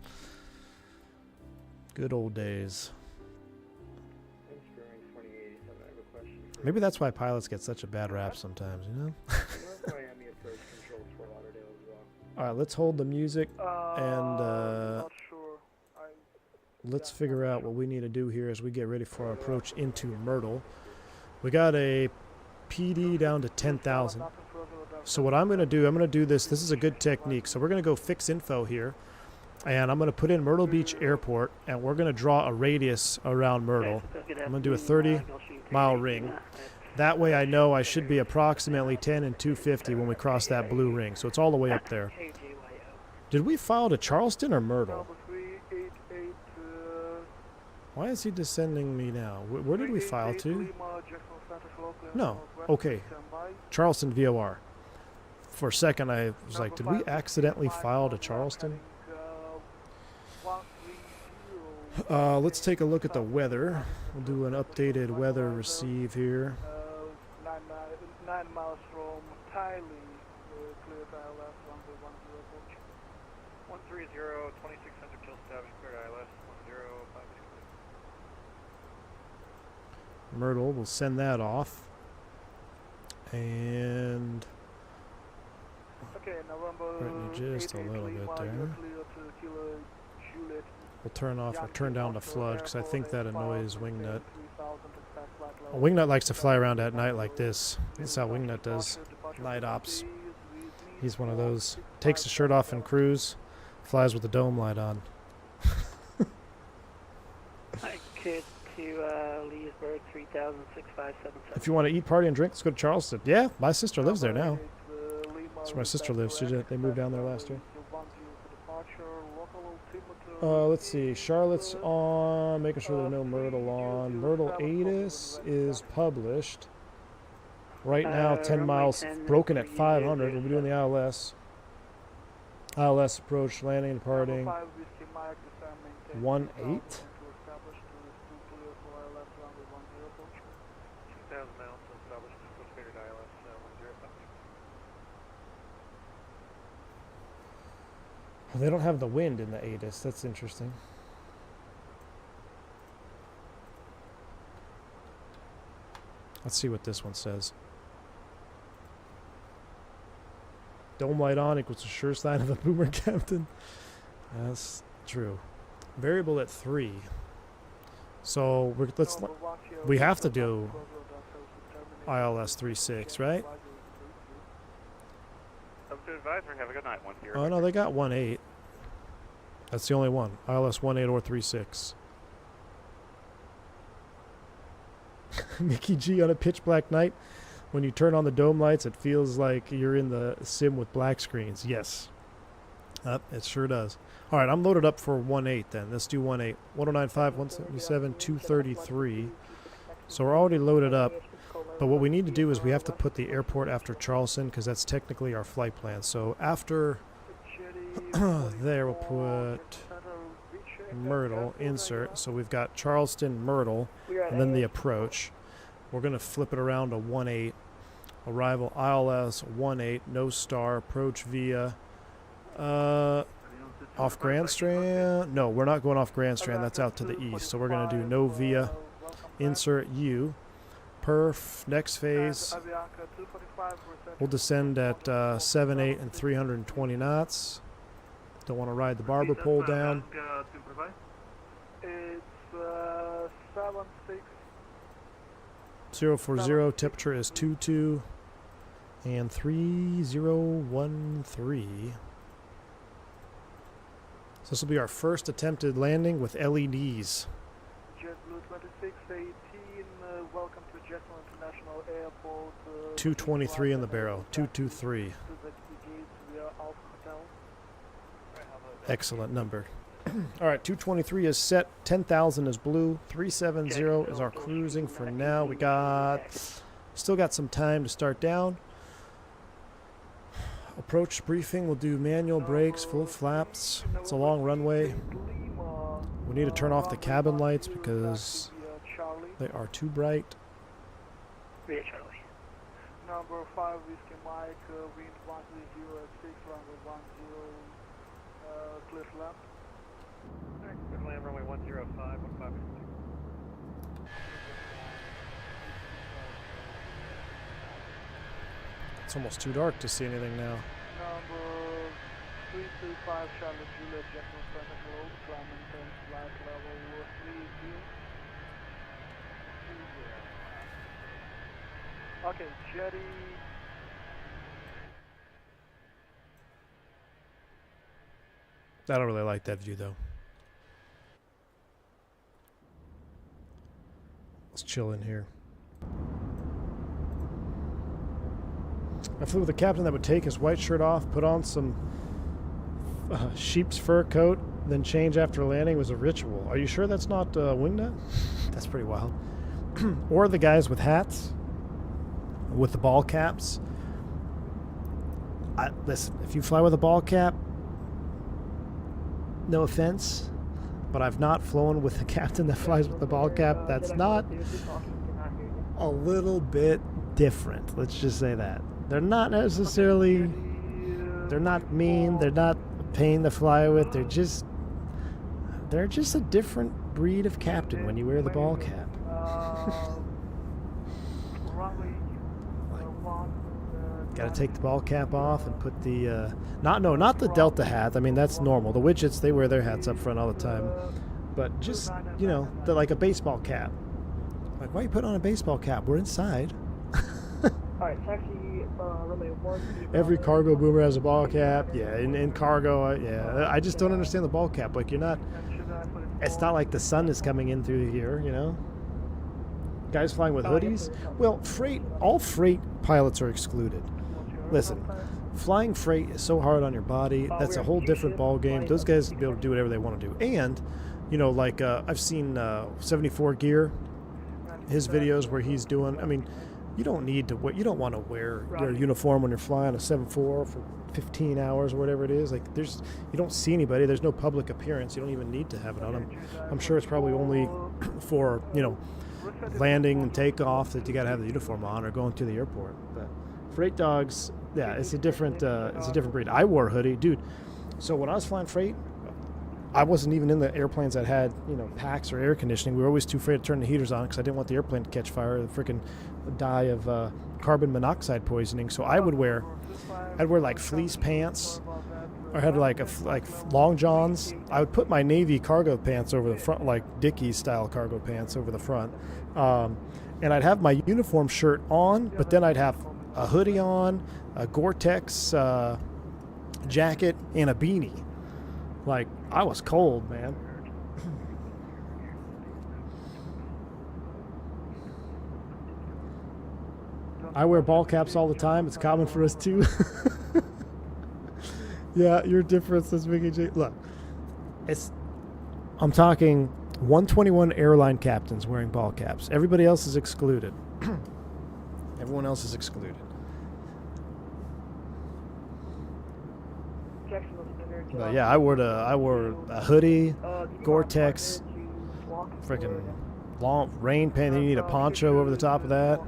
B: Good old days. Maybe that's why pilots get such a bad rap sometimes, you know? All right, let's hold the music and
D: not sure.
B: let's figure out what we need to do here as we get ready for our approach into Myrtle. We got a PD down to 10,000. So what I'm going to do, I'm going to do this. This is a good technique. So we're going to go fix info here. And I'm going to put in Myrtle Beach Airport, and we're going to draw a radius around Myrtle. I'm going to do a 30-mile ring. That way I know I should be approximately 10 and 250 when we cross that blue ring. So it's all the way up there. Did we file to Charleston or Myrtle? Why is he descending me now? Where did we file to? No. Okay. Charleston VOR. For a second I was like, did we accidentally file to Charleston? Let's take a look at the weather. We'll do an updated weather receive here.
D: 9 miles from Thailand, clear to ILS, runway 10 approach.
E: 130, 2600 till stabbing, clear to ILS, 1056.
B: Myrtle, we'll send that off. And
D: Okay, November
B: right, just a little bit there.
D: clear to Kilo Juliet.
B: We'll turn off or turn down to flood because I think that annoys Wingnut. Wingnut likes to fly around at night like this. This is how Wingnut does night ops. He's one of those. Takes his shirt off in cruise, flies with the dome light on.
C: Kid to Leesburg 306577.
B: If you want to eat, party, and drink, let's go to Charleston. Yeah, my sister lives there now. That's where my sister lives. They moved down there last year. Let's see. Charlotte's on. Making sure there's no Myrtle on. Myrtle ATIS is published. Right now, 10 miles broken at 500. We'll be doing the ILS. ILS approach, landing, departing. 18.
E: 2000 miles till established, supposed to ILS, 10.
B: Well, they don't have the wind in the ATIS. That's interesting. Let's see what this one says. Dome light on equals a sure sign of a boomer captain. That's true. Variable at 3. So we have to do ILS 36, right?
F: Up to advisory, have a good night. 10.
B: Oh no, they got 18. That's the only one. ILS 18 or 36. Mickey G on a pitch black night. When you turn on the dome lights, it feels like you're in the sim with black screens. Yes. It sure does. All right, I'm loaded up for 18 then. Let's do 18. 1095, 177, 233. So we're already loaded up. But what we need to do is we have to put the airport after Charleston because that's technically our flight plan. So after there, we'll put Myrtle, insert. So we've got Charleston, Myrtle, and then the approach. We're going to flip it around to 18. Arrival ILS 18, no star, approach via off Grand Strand. No, we're not going off Grand Strand. That's out to the east. So we're going to do no via, insert U. Perf, next phase. We'll descend at 78 and 320 knots. Don't want to ride the barber pole down.
D: It's 76.
B: 040, temperature is 22 and 3013. So this will be our first attempted landing with LEDs.
D: JetBlue 2618, welcome to JetBlue International Airport.
B: 223 in the barrel, 223. Excellent number. All right, 223 is set. 10,000 is blue. 370 is our cruising for now. We still got some time to start down. Approach briefing. We'll do manual brakes, full flaps. It's a long runway. We need to turn off the cabin lights because they are too bright.
D: Number 5, Whiskey Mike, wind 130 at 6, runway 10, clear to land.
A: Good land, runway 105, 15.
B: It's almost too dark to see anything now.
D: Number 335, Charlotte Juliet, Jackson Santa Claus, climbing 10, flight level 30. Okay, jetty.
B: I don't really like that view though. Let's chill in here. I flew with a captain that would take his white shirt off, put on some sheep's fur coat, then change after landing. It was a ritual. Are you sure that's not wingnut? That's pretty wild. Or the guys with hats, with the ball caps. Listen, if you fly with a ball cap, no offense, but I've not flown with a captain that flies with the ball cap. That's not a little bit different. Let's just say that. They're not necessarily, they're not mean, they're not a pain to fly with, they're just a different breed of captain when you wear the ball cap. Got to take the ball cap off and put the, not the Delta hat, I mean that's normal. The widgets, they wear their hats up front all the time. But just, you know, like a baseball cap. Like, why you put on a baseball cap? We're inside.
C: Alright, taxi, runway 1.
B: Every cargo boomer has a ball cap. Yeah, in cargo, yeah. I just don't understand the ball cap. Like, you're not, it's not like the sun is coming in through here, you know? Guys flying with hoodies? Well, all freight pilots are excluded. Listen, flying freight is so hard on your body. That's a whole different ball game. Those guys will be able to do whatever they want to do. And, you know, like, I've seen 74 Gear, his videos where he's doing, I mean, you don't want to wear your uniform when you're flying a 7-4 for 15 hours or whatever it is. Like, you don't see anybody. There's no public appearance. You don't even need to have it on them. I'm sure it's probably only for, you know, landing and takeoff that you got to have the uniform on or going to the airport. But freight dogs, yeah, it's a different breed. I wore a hoodie, dude. So when I was flying freight, I wasn't even in the airplanes that had, you know, packs or air conditioning. We were always too afraid to turn the heaters on because I didn't want the airplane to catch fire or freaking die of carbon monoxide poisoning. So I'd wear like fleece pants, or had like long johns. I would put my navy cargo pants over the front, like Dickies style cargo pants over the front, and I'd have my uniform shirt on, but then I'd have a hoodie on, a Gore-Tex jacket, and a beanie. Like, I was cold, man. I wear ball caps all the time. It's common for us too. Yeah, your difference is making change. Look, I'm talking 121 airline captains wearing ball caps. Everybody else is excluded. Everyone else is excluded. But yeah, I wore a hoodie, Gore-Tex, freaking long rain pant. Then you need a poncho over the top of that.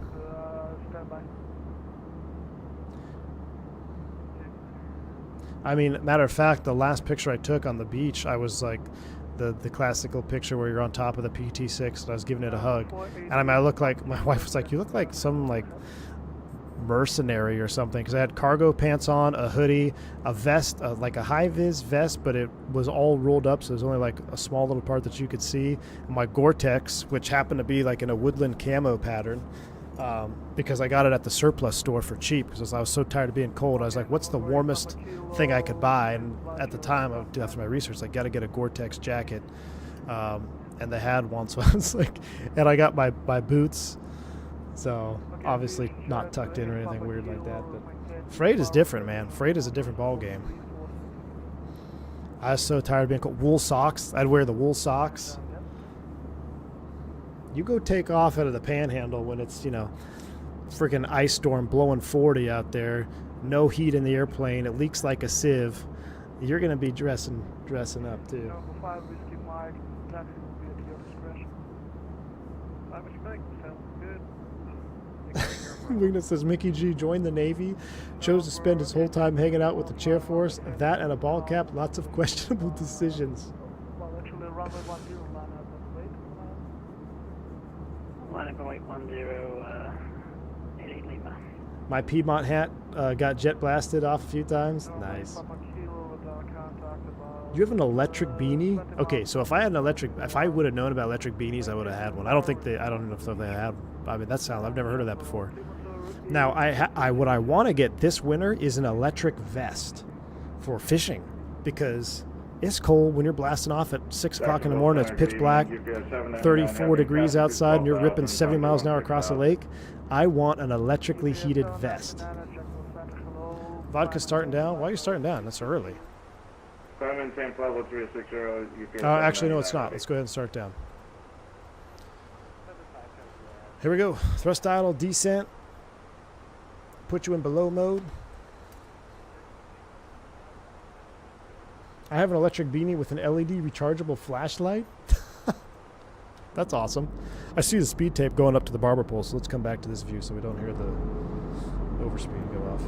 B: I mean, matter of fact, the last picture I took on the beach, I was like the classical picture where you're on top of the PT-6 and I was giving it a hug. And I mean, I look like, my wife was like, you look like some like mercenary or something, because I had cargo pants on, a hoodie, a vest, like a high-vis vest, but it was all rolled up, so there's only like a small little part that you could see, and my Gore-Tex, which happened to be like in a woodland camo pattern, because I got it at the surplus store for cheap, because I was so tired of being cold. I was like, what's the warmest thing I could buy? And at the time, after my research, I got to get a Gore-Tex jacket, and they had one, so I was like, and I got my boots. So obviously not tucked in or anything weird like that, but freight is different, man. Freight is a different ball game. I was so tired of being cold. Wool socks. I'd wear the wool socks. You go take off out of the panhandle when it's, you know, freaking ice storm blowing 40 out there. No heat in the airplane. It leaks like a sieve. You're going to be dressing up too.
D: Number 5 Whiskey Mike, taxi will be at your discretion.
F: Sounds good.
B: Weakness says Mickey G joined the Navy, chose to spend his whole time hanging out with the chair force. That and a ball cap, lots of questionable decisions.
D: Well, actually, runway 10, line up and wait.
G: Line up and wait 10, 88 Lima.
B: My Piedmont hat got jet blasted off a few times. Nice.
D: Papa Kilo with contact about...
B: Do you have an electric beanie? Okay, so if I had an electric, if I would have known about electric beanies, I would have had one. I don't know if they have. I mean, I've never heard of that before. Now, what I want to get this winter is an electric vest for fishing, because it's cold when you're blasting off at 6 o'clock in the morning. It's pitch black, 34 degrees outside, and you're ripping 70 miles an hour across the lake. I want an electrically heated vest. Vodka's starting down? Why are you starting down? That's early. Actually, no, it's not. Let's go ahead and start down. Here we go. Thrust idle, descent. Put you in below mode. I have an electric beanie with an LED rechargeable flashlight. That's awesome. I see the speed tape going up to the barber pole, so let's come back to this view so we don't hear the overspeed go off.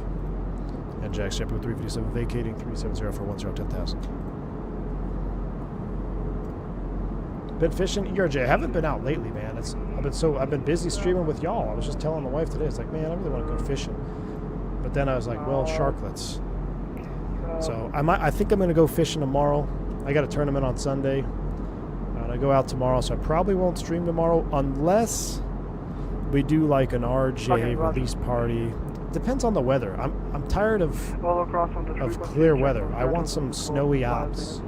B: And Jack Shepherd with 357 vacating 370 for 10,000. Been fishing, ERJ. I haven't been out lately, man. I've been busy streaming with y'all. I was just telling the wife today. It's like, man, I really want to go fishing. But then I was like, well, sharklets. So I think I'm going to go fishing tomorrow. I got a tournament on Sunday. And I go out tomorrow, so I probably won't stream tomorrow unless we do like an RJ release party. Depends on the weather. I'm tired of clear weather. I want some snowy Alps.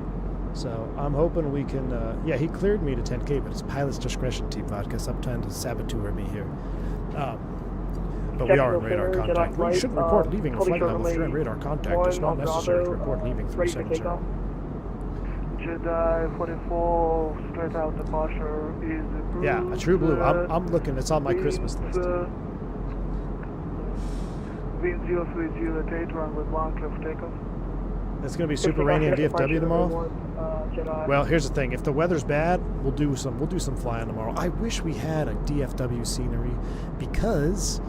B: So I'm hoping we can. Yeah, he cleared me to 10K, but it's pilot's discretion, Team Vodka. Sometimes to saboteur me here. But we are in radar contact. We should report leaving a flight level if you're in radar contact. It's not necessary to report leaving 370.
D: Jedi 44 straight out departure is approved.
B: Yeah, a true blue. I'm looking. It's on my Christmas list.
D: Wind 030 at 8, runway 1, clear for takeoff.
B: It's going to be super rainy in DFW tomorrow. Well, here's the thing. If the weather's bad, we'll do some flying tomorrow. I wish we had a DFW scenery, because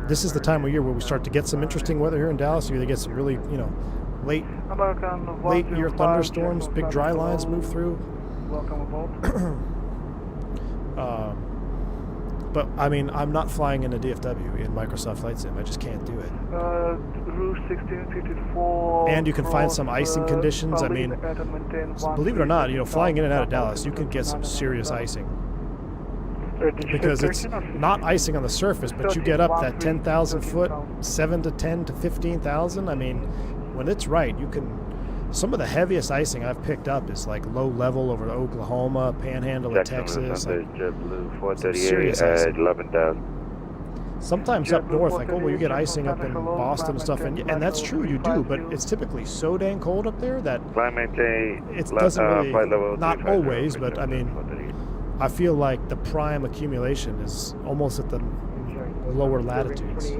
B: this is the time of year where we start to get some interesting weather here in Dallas. You either get some really, late year thunderstorms, big dry lines move through.
D: Welcome aboard.
B: But I mean, I'm not flying into DFW in Microsoft Flight Sim. I just can't do it.
D: Route 1654.
B: And you can find some icing conditions. I mean, believe it or not, flying in and out of Dallas, you can get some serious icing. Because it's not icing on the surface, but you get up that 10,000 foot, 7 to 10 to 15,000. I mean, when it's right, you can. Some of the heaviest icing I've picked up is like low level over to Oklahoma, Panhandle of Texas. Serious icing.
E: 11,000.
B: Sometimes up north, like, you get icing up in Boston and stuff, and that's true, you do, but it's typically so dang cold up there that it doesn't really, not always, but I mean, I feel like the prime accumulation is almost at the lower latitudes.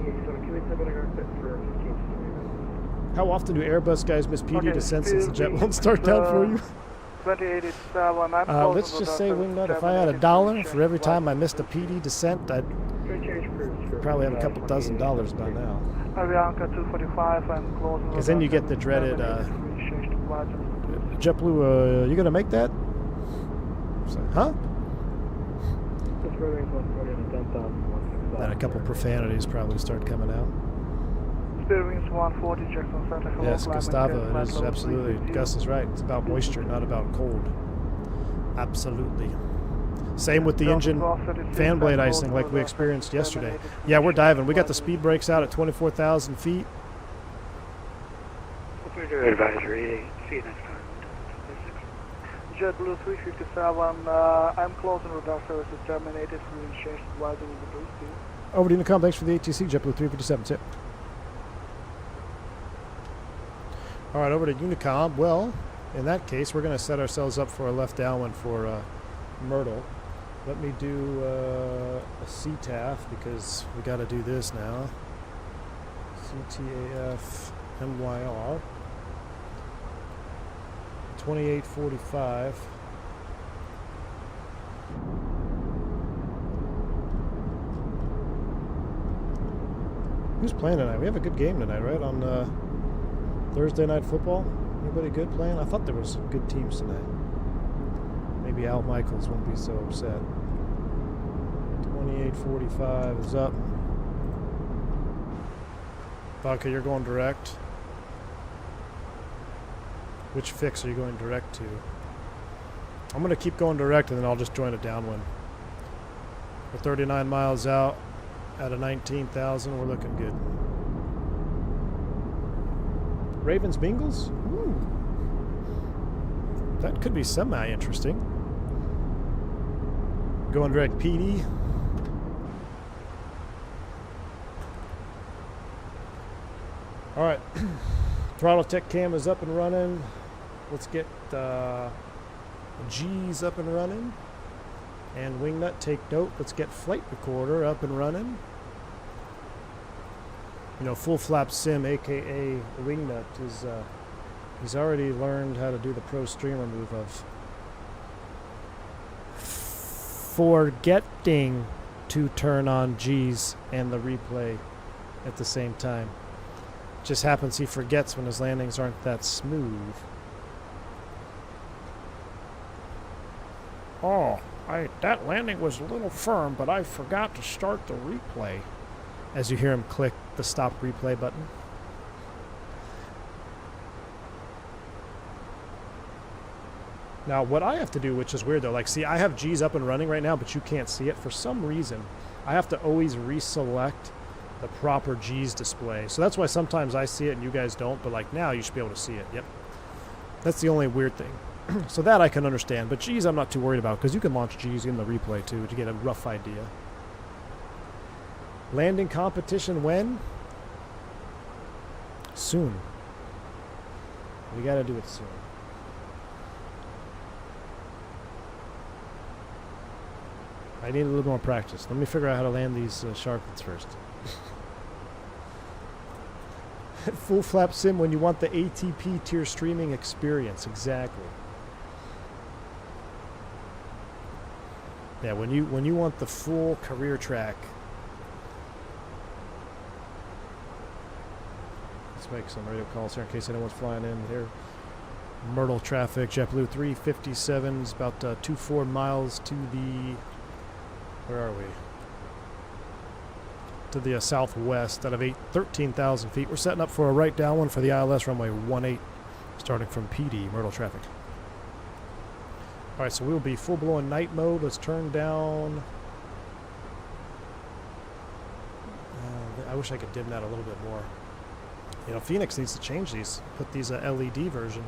B: How often do Airbus guys miss PD descent since the jet won't start down for you?
D: 2887.
B: Let's just say, Wingnut, if I had $1 for every time I missed a PD descent, I'd probably have a couple $dozen by now.
D: Avianca 245 and closing.
B: Because then you get the dreaded JetBlue. You gonna make that? Huh? Then a couple profanities probably start coming out.
D: Wings 140, Jackson Center. Hello,
B: yes, Gustavo, it is absolutely. Gus is right. It's about moisture, not about cold. Absolutely. Same with the engine fan blade icing like we experienced yesterday. Yeah, we're diving. We got the speed brakes out at 24,000 feet.
G: Advisory, see next time.
D: JetBlue 357, I'm closing radar services terminated. Green change advisory with the boost.
B: Over to Unicom, thanks for the ATC, JetBlue 357, tip. All right, over to Unicom. Well, In that case, we're going to set ourselves up for a left downwind for Myrtle. Let me do a CTAF because we got to do this now. CTAF MYR 2845. Who's playing tonight? We have a good game tonight, right? On Thursday Night Football. Anybody good playing? I thought there was some good teams tonight. Maybe Al Michaels won't be so upset. 2845 is up. Vodka, you're going direct. Which fix are you going direct to? I'm going to keep going direct and then I'll just join a downwind. We're 39 miles out at a 19,000. We're looking good. Ravens Bengals? Ooh. That could be semi-interesting. Going direct PD. Alright. Throttletek cam is up and running. Let's get G's up and running. And Wingnut, take note. Let's get Flight Recorder up and running. You know, Full Flap Sim, aka Wingnut, is he's already learned how to do the pro streamer move of forgetting to turn on G's and the replay at the same time. Just happens he forgets when his landings aren't that smooth. Oh, that landing was a little firm, but I forgot to start the replay. As you hear him click the stop replay button. Now, what I have to do, which is weird though, like, see, I have G's up and running right now, but you can't see it. For some reason, I have to always reselect the proper G's display. So that's why sometimes I see it and you guys don't, but like now you should be able to see it. Yep. That's the only weird thing. So that I can understand, but G's I'm not too worried about because you can launch G's in the replay too to get a rough idea. Landing competition when? Soon. We gotta do it soon. I need a little more practice. Let me figure out how to land these SHARKlets first. Full Flap Sim when you want the ATP tier streaming experience. Exactly. Yeah, when you want the full career track. Let's make some radio calls here in case anyone's flying in here. Myrtle traffic, JetBlue 357 is about 24 miles to the, where are we? To the southwest out of 13,000 feet. We're setting up for a right downwind for the ILS runway 18, starting from PD, Myrtle traffic. All right, so we'll be full-blown night mode. Let's turn down. I wish I could dim that a little bit more. You know, Phoenix needs to change these. Put these LED version.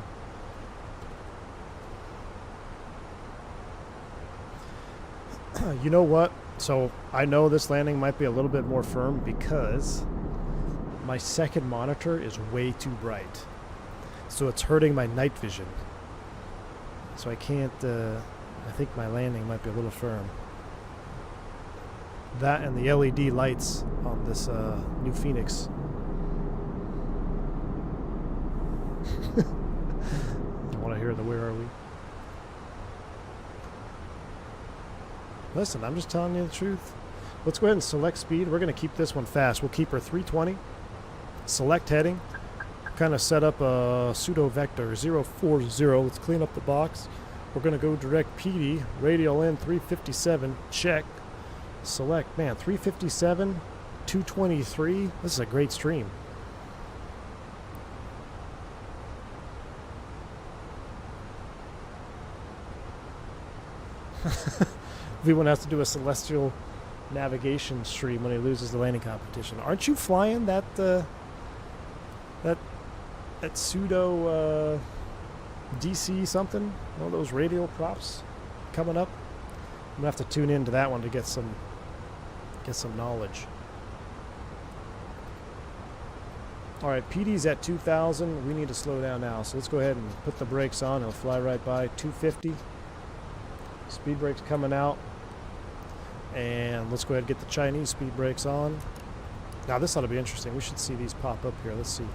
B: You know what? So I know this landing might be a little bit more firm because my second monitor is way too bright. So it's hurting my night vision. So I can't, I think my landing might be a little firm. That and the LED lights on this new Phoenix. I want to hear the where are we? Listen, I'm just telling you the truth. Let's go ahead and select speed. We're going to keep this one fast. We'll keep her 320. Select heading. Kind of set up a pseudo vector 040. Let's clean up the box. We're going to go direct PD. Radial in 357. Check. Select. Man, 357, 223. This is a great stream. Everyone has to do a celestial navigation stream when he loses the landing competition. Aren't you flying that that pseudo DC something? One of those radial props coming up? I'm gonna have to tune into that one to get some knowledge. Alright, PD's at 2,000. We need to slow down now. So let's go ahead and put the brakes on. It'll fly right by. 250. Speed brakes coming out. And let's go ahead and get the Chinese speed brakes on. Now this ought to be interesting. We should see these pop up here. Let's see.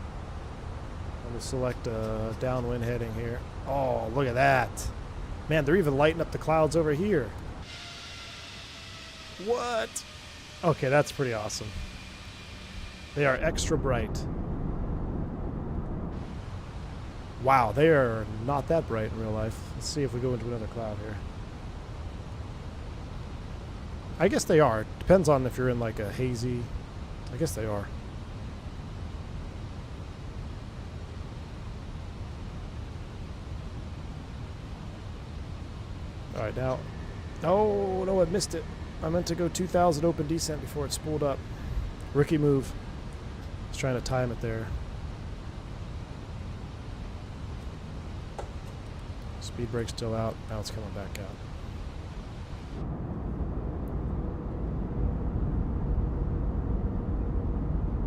B: We'll select a downwind heading here. Oh, look at that. Man, they're even lighting up the clouds over here. What? Okay, that's pretty awesome. They are extra bright. Wow, they are not that bright in real life. Let's see if we go into another cloud here. I guess they are. Depends on if you're in like a hazy. I guess they are. Alright, now. Oh, no, I missed it. I meant to go 2,000 open descent before it spooled up. Rookie move. I was trying to time it there. Speed brake's still out. Now it's coming back out.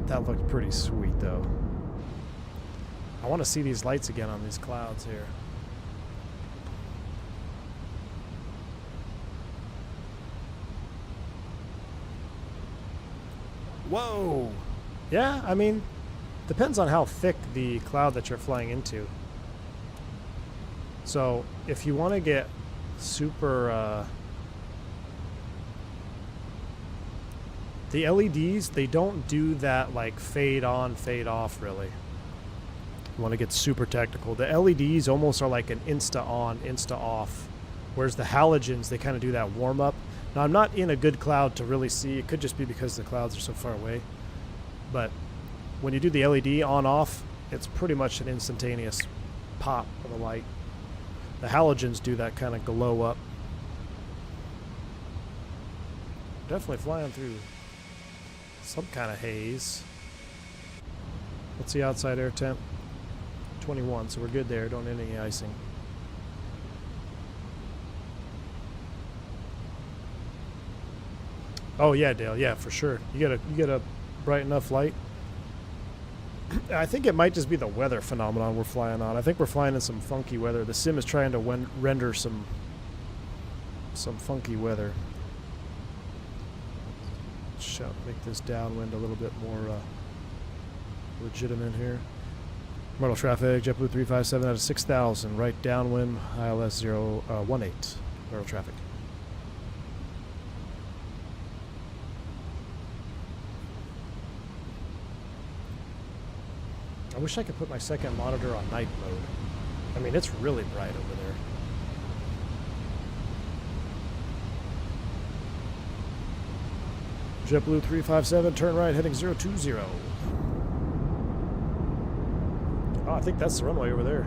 B: That looked pretty sweet, though. I want to see these lights again on these clouds here. Whoa! Yeah, I mean, depends on how thick the cloud that you're flying into. So, if you want to get super, the LEDs, they don't do that like fade on, fade off really. You want to get super technical. The LEDs almost are like an insta on, insta off. Whereas the halogens, they kind of do that warm up. Now I'm not in a good cloud to really see. It could just be because the clouds are so far away. But when you do the LED on off, it's pretty much an instantaneous pop of the light. The halogens do that kind of glow up. Definitely flying through some kind of haze. What's the outside air temp? 21, so we're good there. Don't need any icing. Oh yeah, Dale. Yeah, for sure. You get a bright enough light. I think it might just be the weather phenomenon we're flying on. I think we're flying in some funky weather. The sim is trying to render some funky weather. Make this downwind a little bit more legitimate here. Mortal traffic, JetBlue 357 out of 6,000. Right downwind, ILS 018. Mortal traffic. I wish I could put my second monitor on night mode. I mean, it's really bright over there. JetBlue 357, turn right, heading 020. Oh, I think that's the runway over there.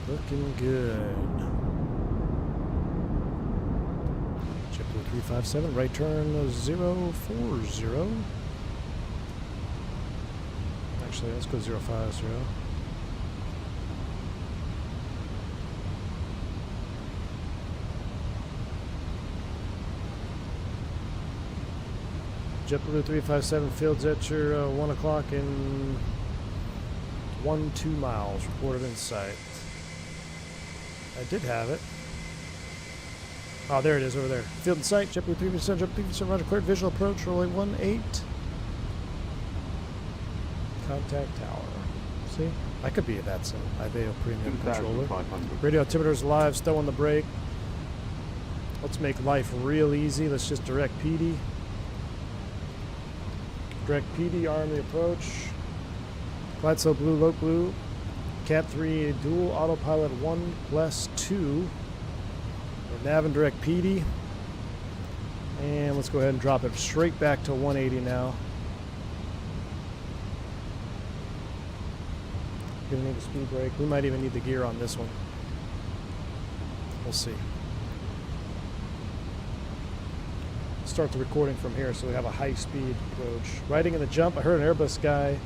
B: Looking good. JetBlue 357, right turn 040. Actually, let's go 050. JetBlue 357 fields at your 1 o'clock in 12 miles. Reported in sight. I did have it. Oh, there it is over there. Field in sight. JetBlue 357. JetBlue 357. Roger. Cleared. Visual approach. Rolling 18. Contact tower. See? I could be at that zone. IVAO premium controller. Radio altimeter's live. Still on the brake. Let's make life real easy. Let's just direct PD. Direct PD. Arm the approach. Glide slope blue. Low blue. Cat 3 dual autopilot 1 plus 2. We're nav and direct PD. And let's go ahead and drop it straight back to 180 now. Gonna need a speed brake. We might even need the gear on this one. We'll see. start the recording from here so we have a high-speed approach. Riding in the jump, I heard an Airbus guy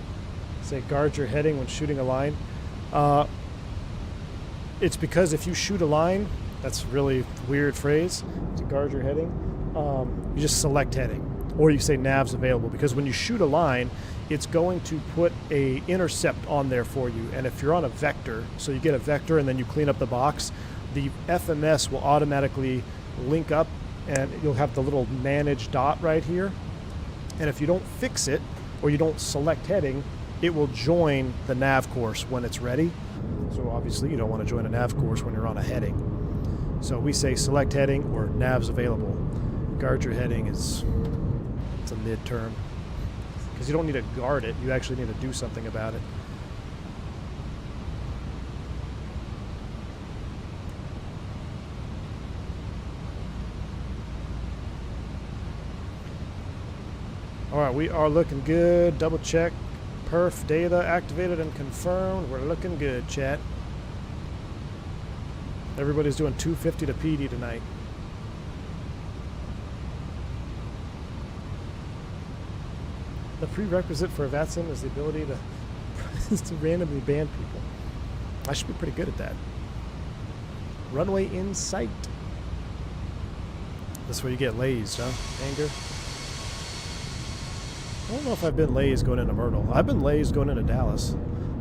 B: say guard your heading when shooting a line. It's because if you shoot a line, that's a really weird phrase, to guard your heading, you just select heading. Or you say nav's available, because when you shoot a line, it's going to put a intercept on there for you. And if you're on a vector, so you get a vector and then you clean up the box, the FMS will automatically link up and you'll have the little manage dot right here. And if you don't fix it or you don't select heading, it will join the nav course when it's ready. So obviously you don't want to join a nav course when you're on a heading. So we say select heading or nav's available. Guard your heading is, it's a mid-term. Because you don't need to guard it, you actually need to do something about it. Alright, we are looking good. Double check. Perf data activated and confirmed. We're looking good, chat. Everybody's doing 250 to PD tonight. The prerequisite for a VATSIM is the ability to randomly ban people. I should be pretty good at that. Runway in sight. That's where you get lazed, huh? Anger. I don't know if I've been lazed going into Myrtle. I've been lazed going into Dallas.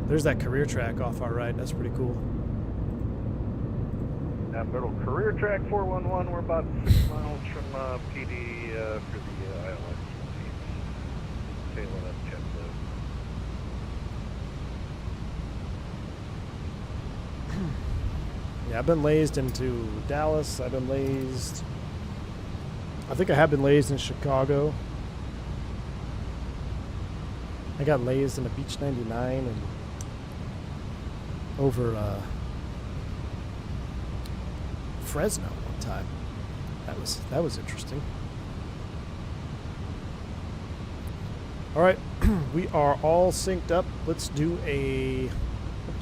B: There's that career track off our right. That's pretty cool.
E: That Myrtle career track 411. We're about 6 miles from PD for the ILS. Tail of that jet load.
B: Yeah, I've been lazed into Dallas. I've been lazed. I think I have been lazed in Chicago. I got lazed in a Beach 99 and over Fresno one time. That was interesting. All right, we are all synced up. Let's do a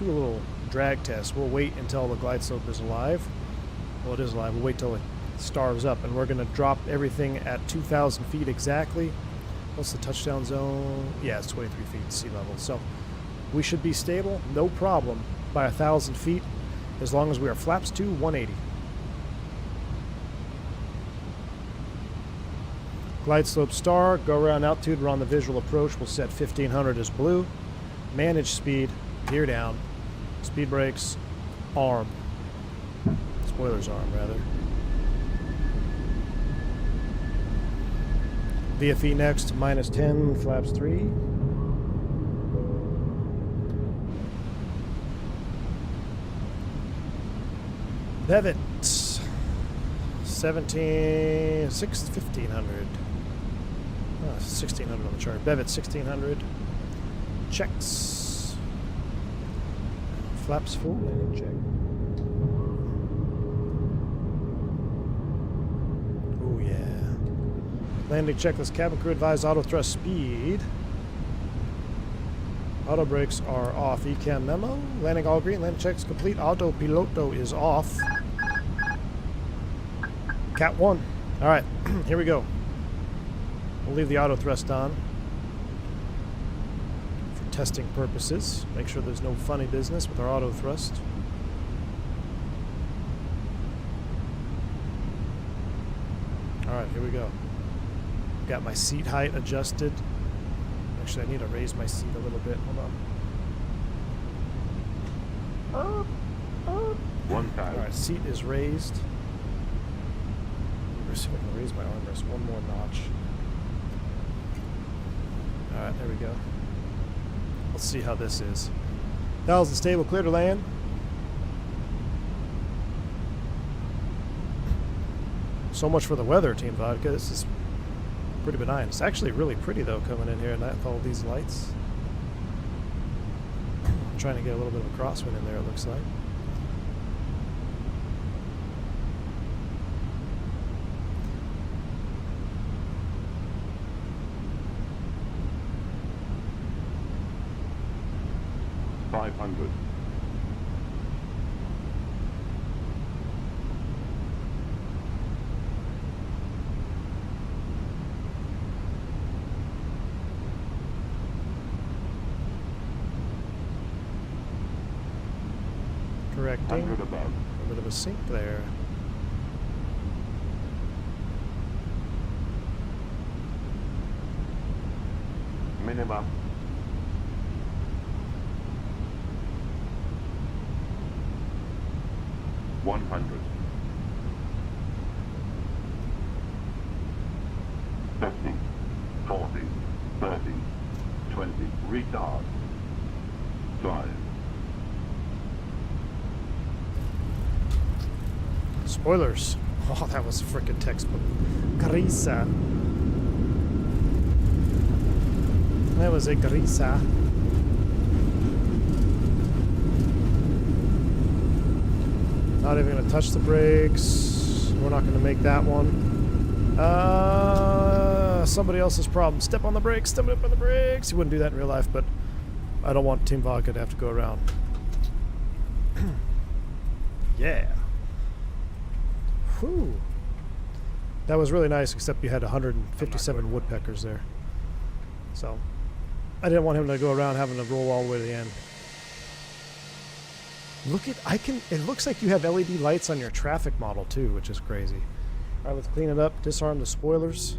B: little drag test. We'll wait until the glide slope is alive. Well, it is alive. We'll wait till it starves up, and we're going to drop everything at 2,000 feet exactly. What's the touchdown zone? Yeah, it's 23 feet sea level. So we should be stable, no problem, by 1,000 feet, as long as we are flaps to 180. Glide slope star, go around altitude, we're on the visual approach. We'll set 1500 as blue. Manage speed, gear down. Speed brakes, arm. Spoilers arm, rather. VFE next, minus 10, flaps 3. Bevet, 1500. 1600 on the chart. Bevet, 1600. Checks. Flaps full, landing check. Oh yeah. Landing checklist, cabin crew advised auto thrust speed. Auto brakes are off. ECAM memo. Landing all green. Landing checks complete. Auto piloto is off. Cat 1. Alright, here we go. We'll leave the auto thrust on for testing purposes. Make sure there's no funny business with our auto thrust. Alright, here we go. Got my seat height adjusted. Actually, I need to raise my seat a little bit. Hold on.
E: One time.
B: Alright, seat is raised. Let's see if I can raise my armrest one more notch. Alright, there we go. Let's see how this is. 1,000 stable, clear to land. So much for the weather, Team Vodka. This is pretty benign. It's actually really pretty, though, coming in here with all these lights. I'm trying to get a little bit of a crosswind in there, it looks like. Correcting. A bit of a sink there.
I: Minimum. $100. 50, 40, 30, 20. Retard. 5.
B: Spoilers. Oh, that was a freaking textbook. Grisa. That was a grisa. Not even going to touch the brakes. We're not going to make that one. Somebody else's problem. Step on the brakes. Step up on the brakes. You wouldn't do that in real life, but I don't want Team Vodka to have to go around. Yeah. Whew. That was really nice, except you had 157 woodpeckers there. So, I didn't want him to go around having to roll all the way to the end. Look at, it looks like you have LED lights on your traffic model too, which is crazy. Alright, let's clean it up, disarm the spoilers.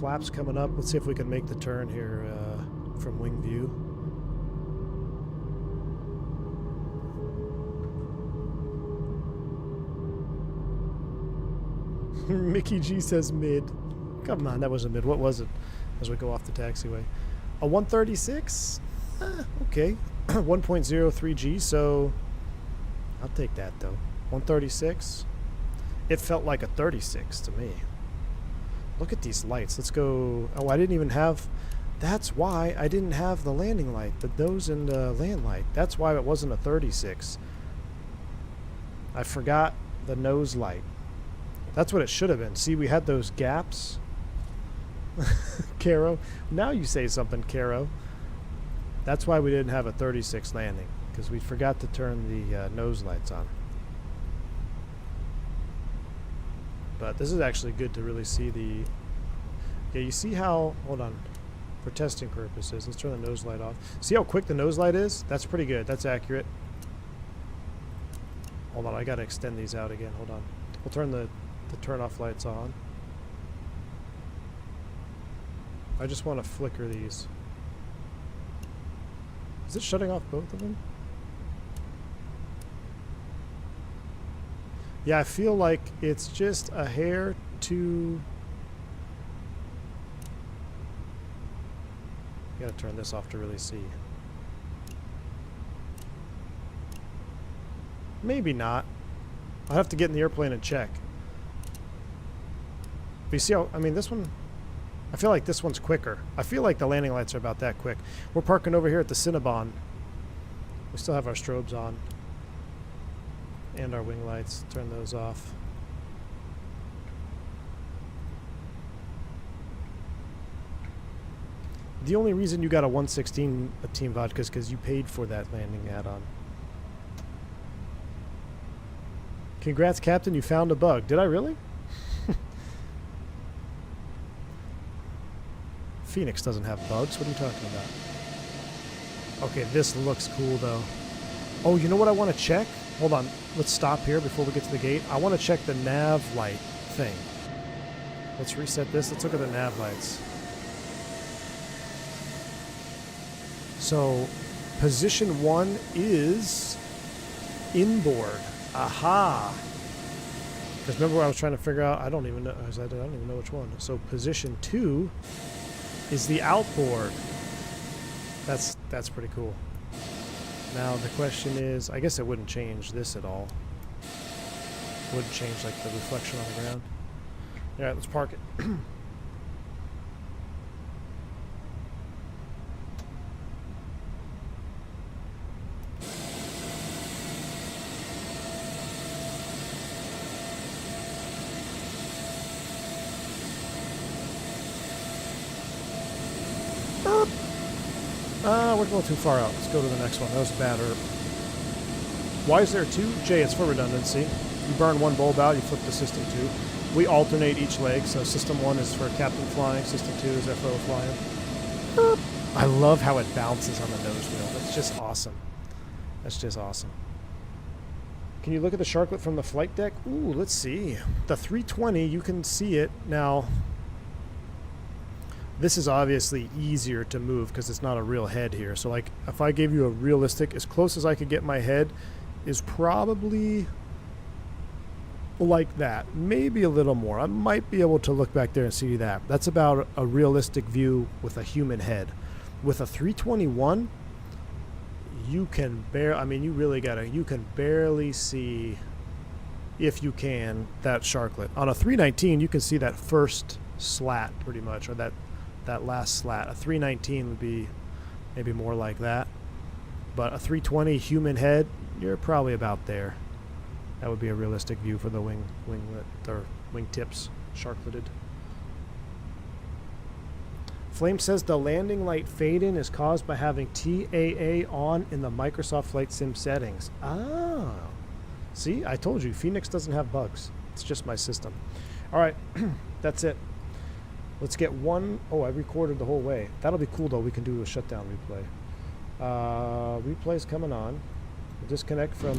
B: Flaps coming up. Let's see if we can make the turn here from wing view. Mickey G says mid. Come on, that wasn't mid. What was it? As we go off the taxiway. A 136? Okay. 1.03 G, so I'll take that though. 136. It felt like a 36 to me. Look at these lights. Let's go. Oh, I didn't even have. That's why I didn't have the landing light, the nose and land light. That's why it wasn't a 36. I forgot the nose light. That's what it should have been. See, we had those gaps. Caro. Now you say something, Caro. That's why we didn't have a 36 landing, because we forgot to turn the nose lights on. But this is actually good to really see the... Yeah, you see how... Hold on. For testing purposes, let's turn the nose light off. See how quick the nose light is? That's pretty good. That's accurate. Hold on, I gotta extend these out again. Hold on. We'll turn the turn off lights on. I just want to flicker these. Is it shutting off both of them? Yeah, I feel like it's just a hair too... You gotta turn this off to really see. Maybe not. I'll have to get in the airplane and check. But you see how, I mean, this one, I feel like this one's quicker. I feel like the landing lights are about that quick. We're parking over here at the Cinnabon. We still have our strobes on. And our wing lights. Turn those off. The only reason you got a 116 Team Vodka is because you paid for that landing add-on. Congrats, Captain, you found a bug. Did I really? Phoenix doesn't have bugs. What are you talking about? Okay, this looks cool, though. Oh, you know what I want to check? Hold on. Let's stop here before we get to the gate. I want to check the nav light thing. Let's reset this. Let's look at the nav lights. So, position 1 is inboard. Aha! Because remember what I was trying to figure out? I don't even know. I don't even know which one. So, position 2 is the outboard. That's pretty cool. Now the question is, I guess it wouldn't change this at all. Wouldn't change like the reflection on the ground. All right, let's park it. We're going too far out. Let's go to the next one. That was a bad herb. Why is there 2? Jay, it's for redundancy. You burn one bulb out, you flip to system 2. We alternate each leg, so system 1 is for captain flying, system 2 is FO flying. I love how it bounces on the nose wheel. That's just awesome. That's just awesome. Can you look at the SHARKlet from the flight deck? Ooh, let's see. The 320, you can see it. Now, this is obviously easier to move because it's not a real head here. So, like, if I gave you a realistic, as close as I could get my head is probably like that. Maybe a little more. I might be able to look back there and see that. That's about a realistic view with a human head. With a 321, you can you can barely see, if you can, that SHARKlet. On a 319, you can see that first slat pretty much, or that last slat. A 319 would be maybe more like that. But a 320 human head, you're probably about there. That would be a realistic view for the wingtips, SHARKleted. Flame says the landing light fade-in is caused by having TAA on in the Microsoft Flight Sim settings. Ah. See, I told you, Phoenix doesn't have bugs. It's just my system. All right, that's it. Let's get one. Oh, I recorded the whole way. That'll be cool, though. We can do a shutdown replay. Replay's coming on. We'll disconnect from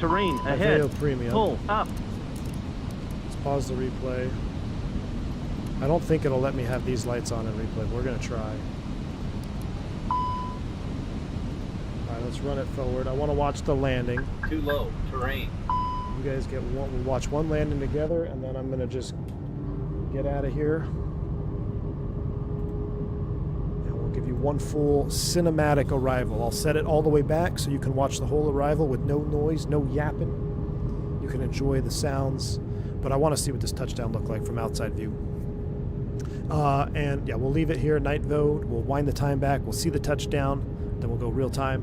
J: terrain ahead.
B: Aveo Premium.
J: Pull up.
B: Let's pause the replay. I don't think it'll let me have these lights on in replay. We're going to try. All right, let's run it forward. I want to watch the landing.
J: Too low. Terrain.
B: You guys get one. We'll watch one landing together, and then I'm going to just get out of here. And we'll give you one full cinematic arrival. I'll set it all the way back so you can watch the whole arrival with no noise, no yapping. You can enjoy the sounds. But I want to see what this touchdown looked like from outside view. And yeah, we'll leave it here, night mode. We'll wind the time back. We'll see the touchdown. Then we'll go real time,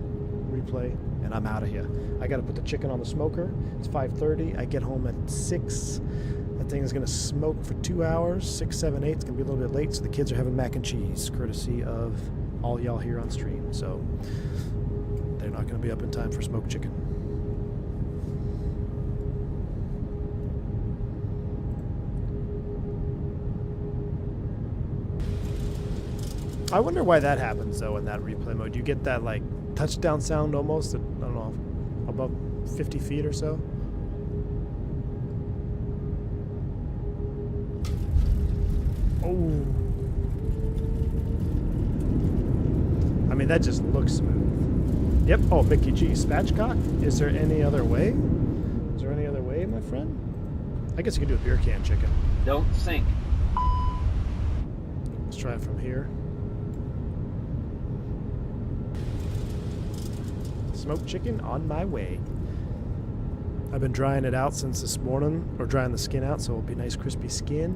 B: replay, and I'm out of here. I got to put the chicken on the smoker. It's 5:30. I get home at 6. That thing is going to smoke for 2 hours. 6, 7, 8. It's going to be a little bit late, so the kids are having mac and cheese, courtesy of all y'all here on stream. So they're not going to be up in time for smoked chicken. I wonder why that happens, though, in that replay mode. You get that, like, touchdown sound almost at, I don't know, above 50 feet or so. Oh. I mean, that just looks smooth. Yep. Oh, Mickey G. Spatchcock? Is there any other way? Is there any other way, my friend? I guess you could do a beer can chicken.
J: Don't sink.
B: Let's try it from here. Smoked chicken on my way. I've been drying it out since this morning, or drying the skin out, so it'll be nice crispy skin.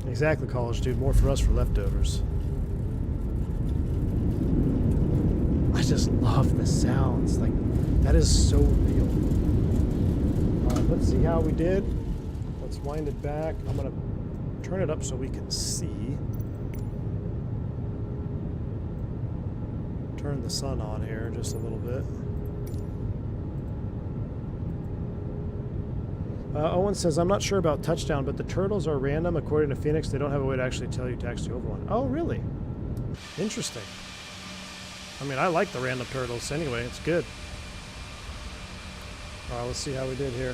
B: Exactly, college dude. More for us for leftovers. I just love the sounds. Like, that is so real. Alright, let's see how we did. Let's wind it back. I'm gonna turn it up so we can see. Turn the sun on here just a little bit. Owen says, I'm not sure about touchdown, but the turtles are random. According to Phoenix, they don't have a way to actually tell you to actually over one. Oh, really? Interesting. I mean, I like the random turtles anyway. It's good. All right, let's see how we did here.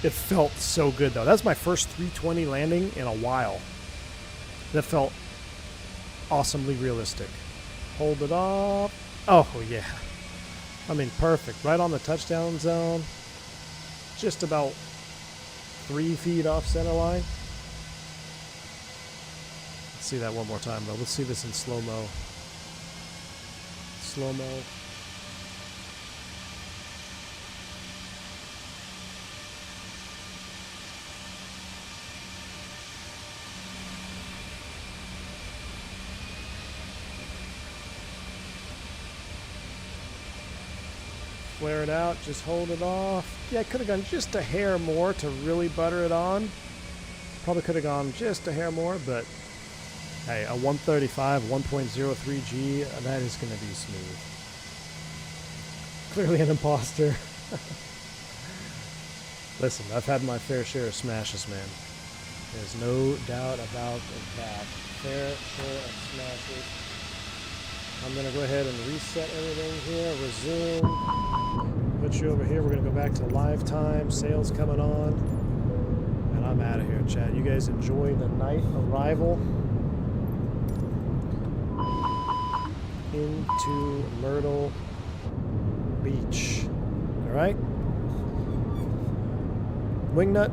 B: It felt so good, though. That's my first 320 landing in a while. That felt awesomely realistic. Hold it off. Oh, yeah. I mean, perfect. Right on the touchdown zone. Just about 3 feet off center line. Let's see that one more time, though. Let's see this in slow-mo. Slow-mo. Flare it out, just hold it off. Yeah, I could have gone just a hair more to really butter it on. Probably could have gone just a hair more, but hey, a 135, 1.03G, that is going to be smooth. Clearly an imposter. Listen, I've had my fair share of smashes, man. There's no doubt about that. Fair share of smashes. I'm going to go ahead and reset everything here. Resume. Put you over here. We're going to go back to live time. Sails coming on. And I'm out of here, Chad. You guys enjoy the night arrival into Myrtle Beach. All right? Wingnut,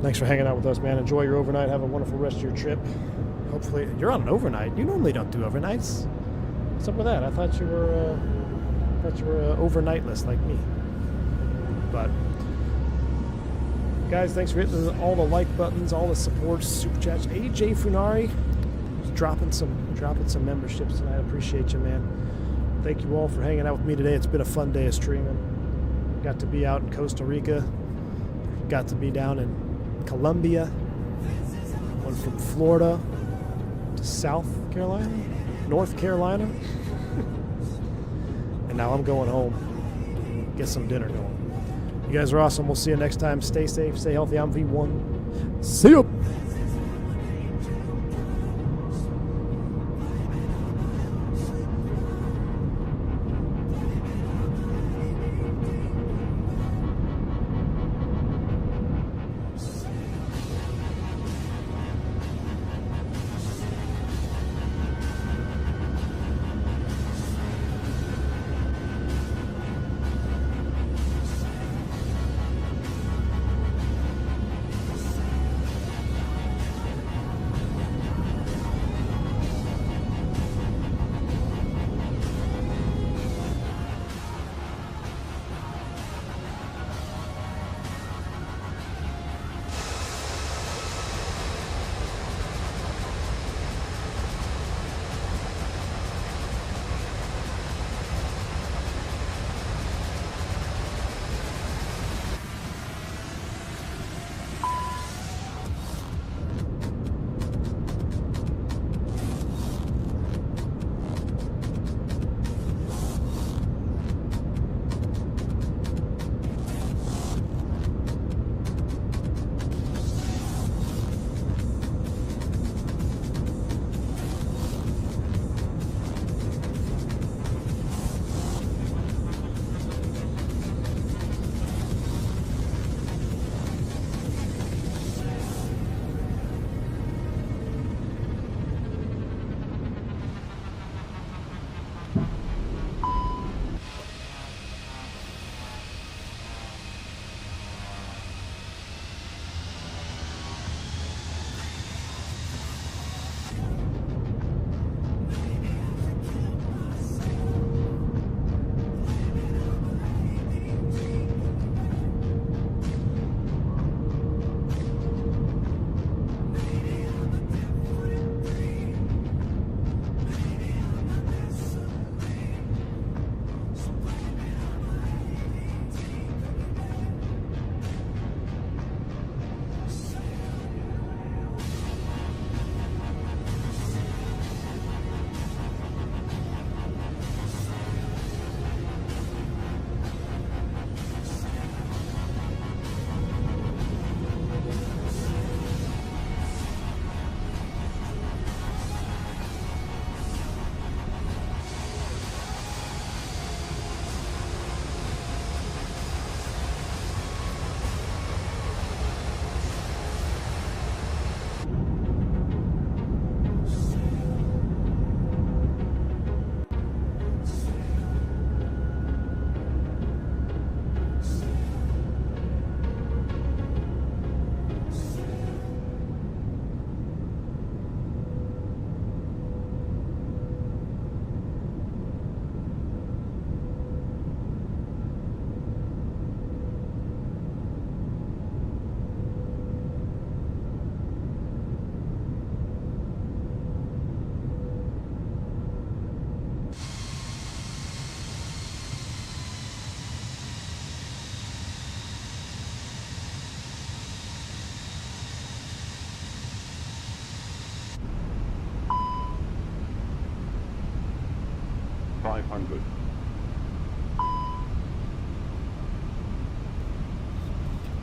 B: thanks for hanging out with us, man. Enjoy your overnight. Have a wonderful rest of your trip. Hopefully, you're on an overnight. You normally don't do overnights. What's up with that? I thought you were overnightless like me. But guys, thanks for hitting all the like buttons, all the support, super chats. AJ Funari, dropping some memberships tonight. I appreciate you, man. Thank you all for hanging out with me today. It's been a fun day of streaming. Got to be out in Costa Rica. Got to be down in Colombia. Went from Florida to South Carolina, North Carolina. And now I'm going home. Get some dinner going. You guys are awesome. We'll see you next time. Stay safe, stay healthy. I'm V1. See you.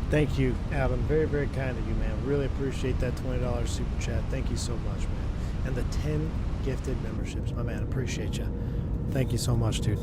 B: Thank you, Adam. Very, very kind of you, man. Really appreciate that $20 super chat. Thank you so much, man. And the 10 gifted memberships, my man. Appreciate you. Thank you so much, dude.